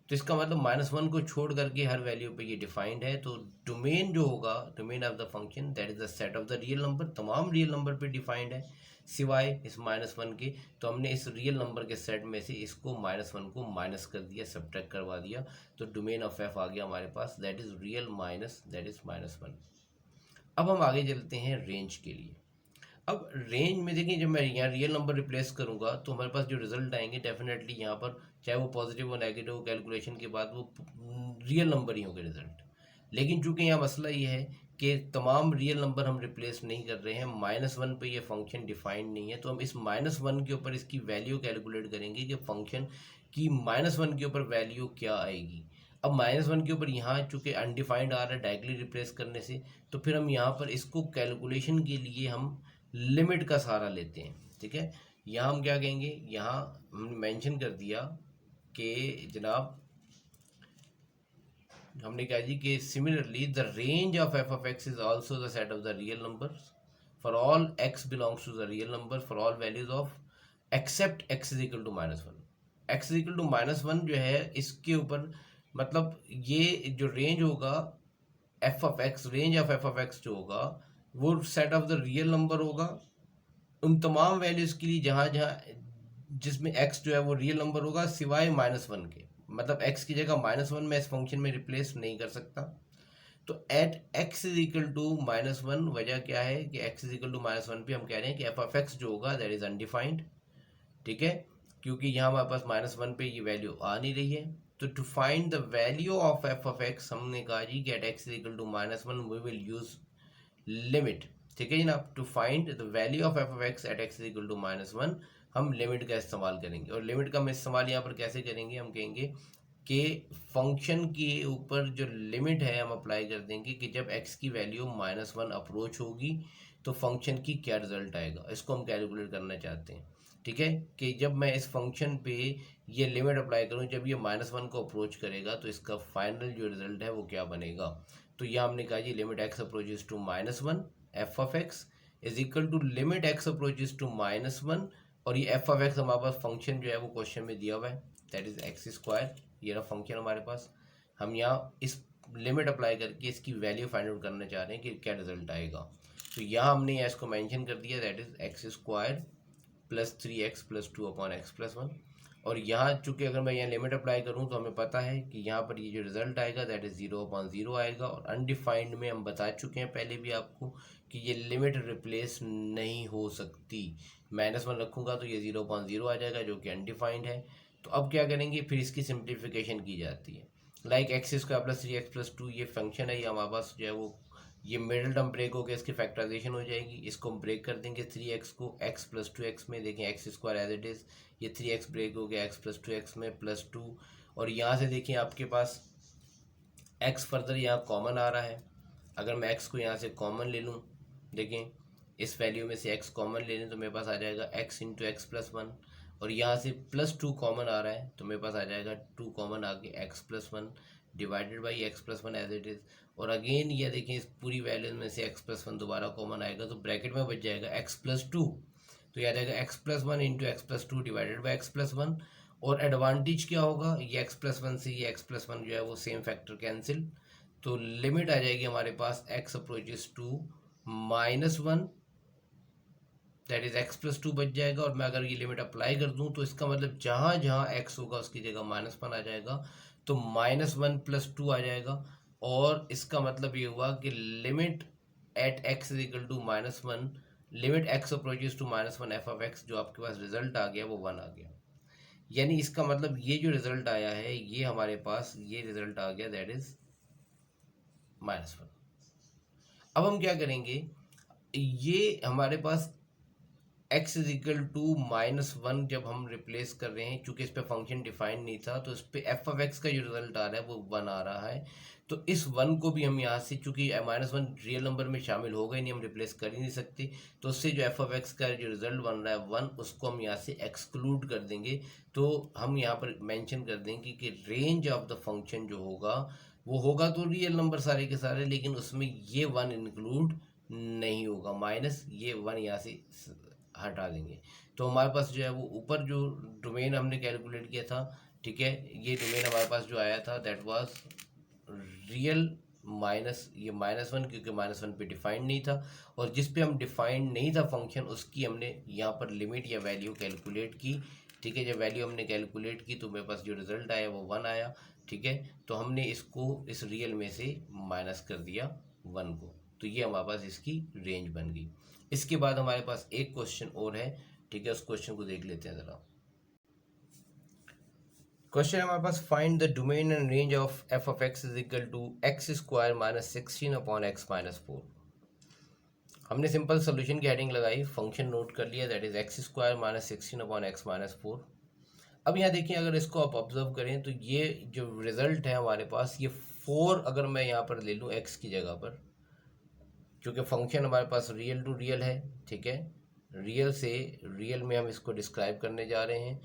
तो इसका मतलब माइनस वन को छोड़ करके हर वैल्यू पे ये डिफाइंड है। तो डोमेन जो होगा, domain of the function that is the set of the real number, तमाम रियल नंबर पे डिफाइंड है सिवाय इस माइनस वन के। तो हमने इस रियल नंबर के सेट में से इसको माइनस वन को माइनस कर दिया, सब्ट्रैक्ट करवा दिया। तो डोमेन ऑफ एफ आ गया हमारे पास that is real minus that is minus one. अब हम आगे चलते हैं रेंज के लिए। अब रेंज में देखिए जब मैं यहाँ रियल नंबर रिप्लेस करूँगा तो हमारे पास जो रिजल्ट आएंगे डेफिनेटली यहाँ पर चाहे वो पॉजिटिव हो नेगेटिव हो, कैलकुलेशन के बाद वो रियल नंबर ही होंगे रिजल्ट। लेकिन चूंकि यहाँ मसला ये है कि तमाम रियल नंबर हम रिप्लेस नहीं कर रहे हैं, माइनस वन पर ये फंक्शन डिफाइंड नहीं है, तो हम इस माइनस वन के ऊपर इसकी वैल्यू कैलकुलेट करेंगे कि फंक्शन की माइनस वन के ऊपर वैल्यू क्या आएगी। अब माइनस वन के ऊपर यहाँ चूंकि अनडिफाइंड आ रहा है डायरेक्टली रिप्लेस करने से, तो फिर हम यहाँ पर इसको कैलकुलेशन के लिए हम लिमिट का सहारा लेते हैं, ठीक है। यहाँ हम क्या कहेंगे, यहाँ हमने मेंशन कर दिया कि जनाब हमने कहा जी कि similarly the range of f of x is also the set of the real number for all x belongs to the real number for all values of except x is equal to minus one. X is equal to minus one जो है इसके ऊपर मतलब ये जो range होगा f of x, range of f of x जो होगा वो set of the real number होगा उन तमाम वैल्यूज़ के लिए जहाँ जहाँ जिसमें x जो है वो रियल नंबर होगा सिवाय माइनस वन के। मतलब x की जगह माइनस वन मैं इस फंक्शन में रिप्लेस नहीं कर सकता। तो at x is equal to minus one, वजह क्या है कि x is equal to minus one पे हम कह रहे हैं कि एफ ऑफ एक्स जो होगा दैट इज अनडिफाइंड, ठीक है। क्योंकि यहाँ हमारे पास -1 पे ये वैल्यू आ नहीं रही है। तो to find the value of f of x हमने कहा जी at x is equal to -1 we will use limit. ठीक है जनाब, to find the value of f of x at x is equal to -1 हम लिमिट का इस्तेमाल करेंगे। और लिमिट का हम इस्तेमाल यहाँ पर कैसे करेंगे, हम कहेंगे कि फंक्शन के ऊपर जो लिमिट है हम अप्लाई कर देंगे कि जब x की वैल्यू -1 अप्रोच होगी तो फंक्शन की क्या रिजल्ट आएगा, इसको हम कैलकुलेट करना चाहते हैं। ठीक है, कि जब मैं इस फंक्शन पे ये लिमिट अप्लाई करूँ, जब ये -1 को अप्रोच करेगा तो इसका फाइनल जो रिजल्ट है वो क्या बनेगा। तो यह हमने कहा जी limit x approaches to -1 f of x is equal to limit x approaches to -1। और ये एफ ऑफ एक्स हमारे पास फंक्शन जो है वो क्वेश्चन में दिया हुआ है, दैट इज एक्स स्क्वायर। ये रहा फंक्शन हमारे पास। हम यहाँ इस लिमिट अप्लाई करके इसकी वैल्यू फाइंड आउट करना चाह रहे हैं कि क्या रिजल्ट आएगा। तो यहाँ हमने यहाँ इसको मेंशन कर दिया, that is x square plus 3x plus 2 upon x plus 1। और यहाँ चूंकि अगर मैं यहाँ लिमिट अप्लाई करूँ तो हमें पता है कि यहाँ पर ये जो रिजल्ट आएगा दैट इज 0/0 आएगा। और अनडिफाइंड में हम बता चुके हैं पहले भी आपको कि ये लिमिट रिप्लेस नहीं हो सकती। -1 रखूँगा तो ये 0/0 आ जाएगा जो कि अनडिफाइंड है। तो अब क्या करेंगे, फिर इसकी सिंप्लीफिकेशन की जाती है। Like x square plus 3x plus 2 ये फंक्शन है, ये हमारे पास जो है वो ये मिडिल टर्म ब्रेक होकर इसकी फैक्टराइजेशन हो जाएगी। इसको हम ब्रेक कर देंगे 3x को x प्लस 2x में, देखें x square as it is, ये 3x ब्रेक हो गया x प्लस 2x में प्लस 2। और यहाँ से देखिए आपके पास x फर्दर यहाँ कॉमन आ रहा है। अगर मैं x को यहाँ से कॉमन ले लूँ, देखें इस वैल्यू में से x कॉमन ले लें तो मेरे पास आ जाएगा x इंटू एक्स प्लस 1। और यहाँ से +2 कॉमन आ रहा है तो मेरे पास आ जाएगा 2 कॉमन आके x plus 1 divided by x plus 1 as it is. और अगेन ये देखिए इस पूरी वैल्यू में से x प्लस 1 दोबारा कॉमन आएगा तो ब्रैकेट में बच जाएगा x प्लस 2। तो यह आ जाएगा x plus 1 into x plus 2 divided by x plus 1। और एडवांटेज क्या होगा, ये x प्लस 1 से ये x प्लस 1 जो है वो सेम फैक्टर कैंसिल। तो लिमिट आ जाएगी हमारे पास x approaches to -1 that is x plus 2 बच जाएगा। और मैं अगर ये लिमिट अप्लाई कर दूं तो इसका मतलब जहां जहां x होगा उसकी जगह -1 आ जाएगा, तो -1 प्लस 2 आ जाएगा। और इसका मतलब ये हुआ कि limit at x is equal to -1, limit x approaches to -1 f of x, जो आपके पास रिजल्ट आ गया वो 1 आ गया। यानी इसका मतलब ये जो रिजल्ट आया है ये हमारे पास ये रिजल्ट आ गया दैट इज -1। अब हम क्या करेंगे, ये हमारे पास x इज इक्वल टू -1 जब हम रिप्लेस कर रहे हैं, चूंकि इस पे फंक्शन डिफाइन नहीं था तो इस पे एफ ऑफ एक्स का जो रिजल्ट आ रहा है वो 1 आ रहा है। तो इस 1 को भी हम यहाँ से, चूंकि -1 रियल नंबर में शामिल हो गए नहीं, हम रिप्लेस कर ही नहीं सकते, तो उससे जो एफ ऑफ एक्स का जो रिजल्ट बन रहा है 1 उसको हम यहाँ से एक्सक्लूड कर देंगे। तो हम यहाँ पर मेंशन कर देंगे कि रेंज ऑफ द फंक्शन जो होगा वो होगा तो रियल नंबर सारे के सारे, लेकिन उसमें ये 1 इंक्लूड नहीं होगा, माइनस ये 1 यहाँ से हटा देंगे। तो हमारे पास जो है वो ऊपर जो डोमेन हमने कैलकुलेट किया था, ठीक है, ये डोमेन हमारे पास जो आया था दैट वाज रियल माइनस ये -1, क्योंकि -1 पे डिफाइंड नहीं था। और जिस पे हम डिफाइंड नहीं था फंक्शन उसकी हमने यहाँ पर लिमिट या वैल्यू कैलकुलेट की। ठीक है, जब वैल्यू हमने कैलकुलेट की तो मेरे पास जो रिजल्ट आया वो 1 आया। ठीक है, तो हमने इसको इस रियल में से माइनस कर दिया 1 को, तो ये हमारे पास इसकी रेंज बन गई। इसके बाद हमारे पास एक क्वेश्चन और है, ठीक है, उस क्वेश्चन को देख लेते हैं ज़रा। क्वेश्चन हमारे पास find the domain and range of f of x is equal to x square -16 upon x -4। हमने सिंपल सोल्यूशन की हेडिंग लगाई, फंक्शन नोट कर लिया that is x square -16 upon x -4। अब यहाँ देखिए अगर इसको आप ऑब्जर्व करें तो ये जो रिजल्ट है हमारे पास ये 4 अगर मैं यहाँ पर ले लूँ एक्स की जगह पर, क्योंकि फंक्शन हमारे पास रियल टू रियल है। ठीक है, रियल से रियल में हम इसको डिस्क्राइब करने जा रहे हैं।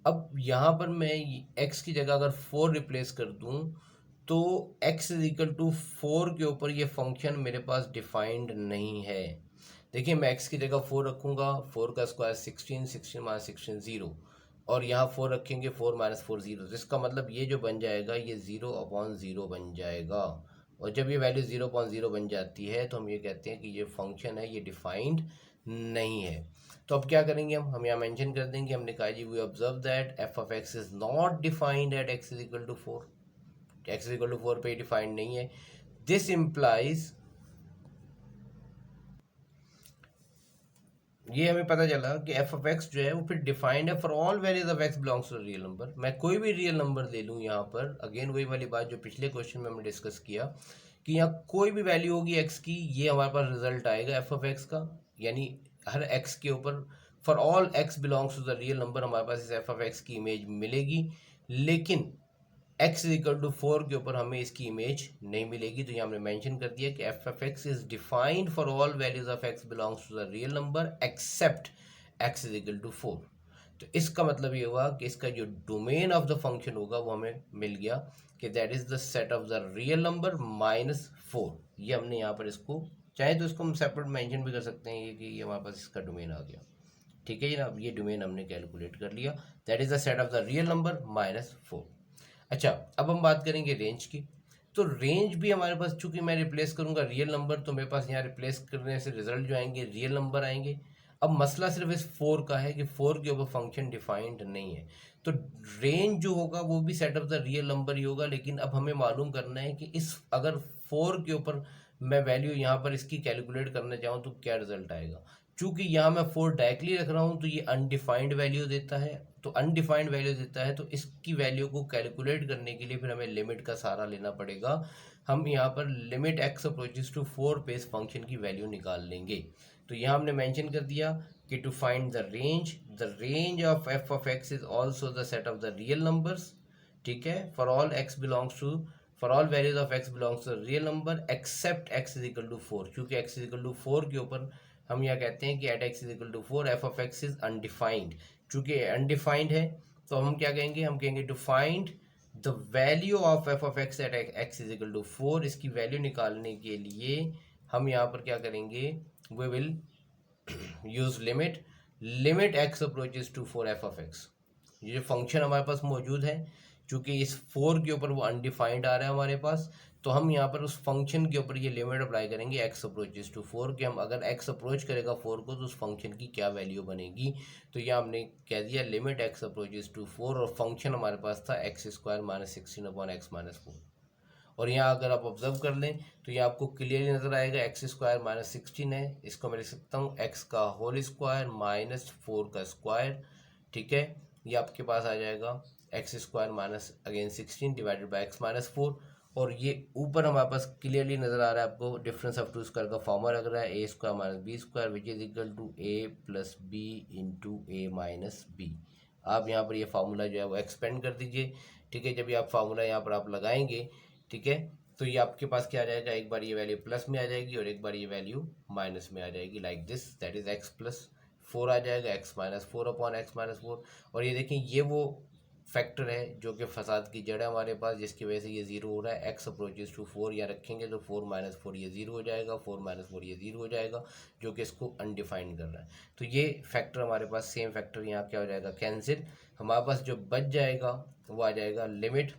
अब यहाँ पर मैं x की जगह अगर 4 रिप्लेस कर दूँ तो x इज इक्वल टू 4 के ऊपर ये फंक्शन मेरे पास डिफाइंड नहीं है। देखिए मैं x की जगह 4 रखूँगा, 4 का स्क्वायर 16, 16 माइनस 16 0, और यहाँ 4 रखेंगे 4 माइनस 4 0। इसका मतलब ये जो बन जाएगा ये 0/0 बन जाएगा। और जब ये वैल्यू 0/0 बन जाती है तो हम ये कहते हैं कि ये फंक्शन है ये डिफाइंड नहीं है। तो अब क्या करेंगे, हम यहाँ मेंशन कर देंगे, हमने कहा जी we observe that f of x is not defined at x is equal to 4, x is equal to 4 पे डिफाइंड नहीं है। दिस इम्प्लाइज ये हमें पता चला कि एफ ऑफ एक्स जो है वो फिर डिफाइंड है for all values of x belongs to real number. मैं कोई भी रियल नंबर ले लूँ यहाँ पर, अगेन वही वाली बात जो पिछले क्वेश्चन में हमने डिस्कस किया कि यहाँ कोई भी वैल्यू होगी एक्स की, ये हमारे पास रिजल्ट आएगा एफ ऑफ एक्स का, यानी हर एक्स के ऊपर for all x belongs to the real number हमारे पास इस एफ ऑफ एक्स की इमेज मिलेगी। लेकिन x इज इक्वल टू 4 के ऊपर हमें इसकी इमेज नहीं मिलेगी। तो यहाँ हमने मेंशन कर दिया कि F of x is defined for all values of x belongs to the real number except x is equal to 4। तो इसका मतलब ये हुआ कि इसका जो डोमेन ऑफ द फंक्शन होगा वो हमें मिल गया कि that is the set of the real number minus 4। ये हमने यहाँ पर इसको, चाहे तो इसको हम सेपरेट मेंशन भी कर सकते हैं ये कि ये हमारे पास इसका डोमेन आ गया। ठीक है जनाब, ये डोमेन हमने कैलकुलेट कर लिया, that is the set of the real number minus 4। अच्छा, अब हम बात करेंगे रेंज की। तो रेंज भी हमारे पास, चूंकि मैं रिप्लेस करूंगा रियल नंबर, तो मेरे पास यहाँ रिप्लेस करने से रिजल्ट जो आएंगे रियल नंबर आएंगे। अब मसला सिर्फ इस 4 का है कि 4 के ऊपर फंक्शन डिफाइंड नहीं है, तो रेंज जो होगा वो भी set of the real number ही होगा। लेकिन अब हमें मालूम करना है कि इस अगर 4 के ऊपर मैं वैल्यू यहाँ पर इसकी कैलकुलेट करना चाहूँ तो क्या रिजल्ट आएगा। चूंकि यहाँ मैं 4 डायरेक्टली रख रहा हूँ तो ये अनडिफाइंड वैल्यू देता है, तो अनडिफाइंड वैल्यू देता है, तो इसकी वैल्यू को कैलकुलेट करने के लिए फिर हमें लिमिट का सहारा लेना पड़ेगा। हम यहाँ पर लिमिट एक्स अप्रोचेस टू 4 पे इस फंक्शन की वैल्यू निकाल लेंगे। तो यहाँ हमने मेंशन कर दिया कि to find the range of f of x is also the set of the real numbers. ठीक है, for all x belongs to, for all values of x belongs to real number except x is equal to 4। क्योंकि x is equal to 4 के ऊपर हम यहाँ कहते हैं कि at x is equal to 4 f of x is undefined. चूंकि undefined है तो हम क्या कहेंगे, हम कहेंगे to find the value of f of x at x is equal to 4। इसकी वैल्यू निकालने के लिए हम यहाँ पर क्या करेंगे, we will use limit x approaches to 4 f of x. ये जो फंक्शन हमारे पास मौजूद है, चूंकि इस 4 के ऊपर वो अनडिफाइंड आ रहा है हमारे पास, तो हम यहाँ पर उस फंक्शन के ऊपर ये लिमिट अप्लाई करेंगे एक्स अप्रोचेस टू 4 के। हम अगर एक्स अप्रोच करेगा 4 को तो उस फंक्शन की क्या वैल्यू बनेगी। तो यहाँ हमने कह दिया लिमिट एक्स अप्रोचेस टू 4, और फंक्शन हमारे पास था x square minus 16 upon x minus 4। और यहाँ अगर आप ऑब्जर्व कर लें तो ये आपको क्लियरली नजर आएगा एक्स स्क्वायर माइनस 16 है, इसको मैं लिख सकता हूँ एक्स का होल स्क्वायर माइनस 4 का स्क्वायर। ठीक है, ये आपके पास आ जाएगा x square minus again 16 divided by x minus 4। और ये ऊपर हमारे पास क्लियरली नजर आ रहा है आपको डिफरेंस ऑफ टू स्क्वायर का फॉर्मूला लग रहा है a square minus b square which is equal to a plus b into a minus b. आप यहाँ पर ये फार्मूला जो है वो एक्सपेंड कर दीजिए। ठीक है, जब ये आप फार्मूला यहाँ पर आप लगाएंगे, ठीक है, तो ये आपके पास क्या आ जाएगा, एक बार ये वैल्यू प्लस में आ जाएगी और एक बार ये वैल्यू माइनस में आ जाएगी, like this, that is x plus 4 आ जाएगा x minus 4 upon x minus 4। और ये देखें ये वो फैक्टर है जो कि फसाद की जड़ है हमारे पास, जिसकी वजह से ये जीरो हो रहा है। एक्स अप्रोचेस टू 4 यहाँ रखेंगे तो 4 माइनस 4 ये जीरो हो जाएगा, 4 माइनस 4 ये जीरो हो जाएगा, जो कि इसको अनडिफाइंड कर रहा है। तो ये फैक्टर हमारे पास, सेम फैक्टर यहाँ क्या हो जाएगा, कैंसिल। हमारे पास जो बच जाएगा वो आ जाएगा limit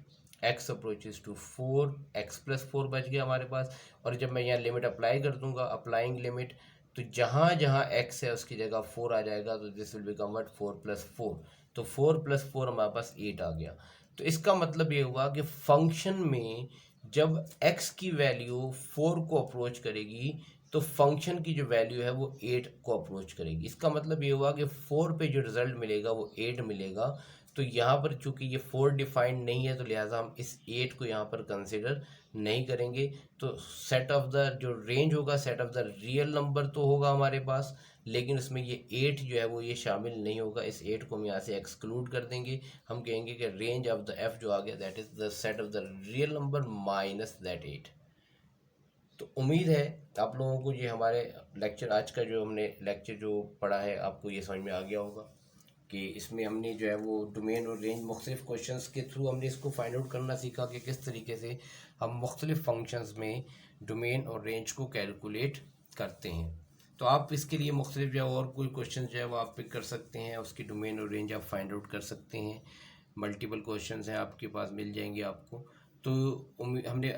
x approaches to 4 x plus 4 बच गया हमारे पास। और जब मैं यहाँ लिमिट अप्लाई कर दूंगा, अप्लाइंग लिमिट, तो जहाँ जहाँ एक्स है उसकी जगह 4 आ जाएगा, तो this will become what 4 plus 4। तो 4 प्लस 4 हमारे पास 8 आ गया। तो इसका मतलब ये हुआ कि फंक्शन में जब x की वैल्यू 4 को अप्रोच करेगी तो फंक्शन की जो वैल्यू है वो 8 को अप्रोच करेगी। इसका मतलब ये हुआ कि 4 पे जो रिजल्ट मिलेगा वो 8 मिलेगा। तो यहाँ पर चूंकि ये 4 डिफाइंड नहीं है तो लिहाजा हम इस 8 को यहाँ पर कंसिडर नहीं करेंगे। तो सेट ऑफ द जो रेंज होगा, set of the real number तो होगा हमारे पास, लेकिन उसमें ये 8 जो है वो ये शामिल नहीं होगा। इस 8 को हम यहाँ से एक्सक्लूड कर देंगे। हम कहेंगे कि रेंज ऑफ द एफ जो आ गया that is the set of the real number minus that 8। तो उम्मीद है आप लोगों को ये हमारे लेक्चर, आज का जो हमने लेक्चर जो पढ़ा है, आपको ये समझ में आ गया होगा कि इसमें हमने जो है वो डोमेन और रेंज मुख्तलिफ क्वेश्चंस के थ्रू हमने इसको फाइंड आउट करना सीखा कि किस तरीके से हम मुख्तलिफ फंक्शंस में डोमेन और रेंज को कैलकुलेट करते हैं। तो आप इसके लिए मुख्तलिफ जो है और कोई क्वेश्चन जो है वो आप पिक कर सकते हैं, उसकी डोमेन और रेंज आप फाइंड आउट कर सकते हैं। मल्टीपल क्वेश्चंस हैं आपके पास, मिल जाएंगे आपको। तो हमने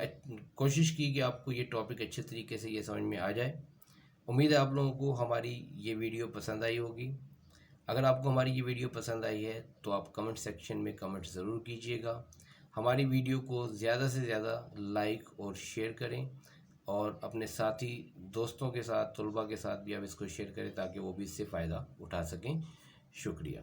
कोशिश की कि आपको ये टॉपिक अच्छे तरीके से ये समझ में आ जाए। उम्मीद है आप लोगों को हमारी ये वीडियो पसंद आई होगी। अगर आपको हमारी ये वीडियो पसंद आई है तो आप कमेंट सेक्शन में कमेंट ज़रूर कीजिएगा। हमारी वीडियो को ज़्यादा से ज़्यादा लाइक और शेयर करें और अपने साथी दोस्तों के साथ, तलबा के साथ भी आप इसको शेयर करें ताकि वो भी इससे फ़ायदा उठा सकें। शुक्रिया।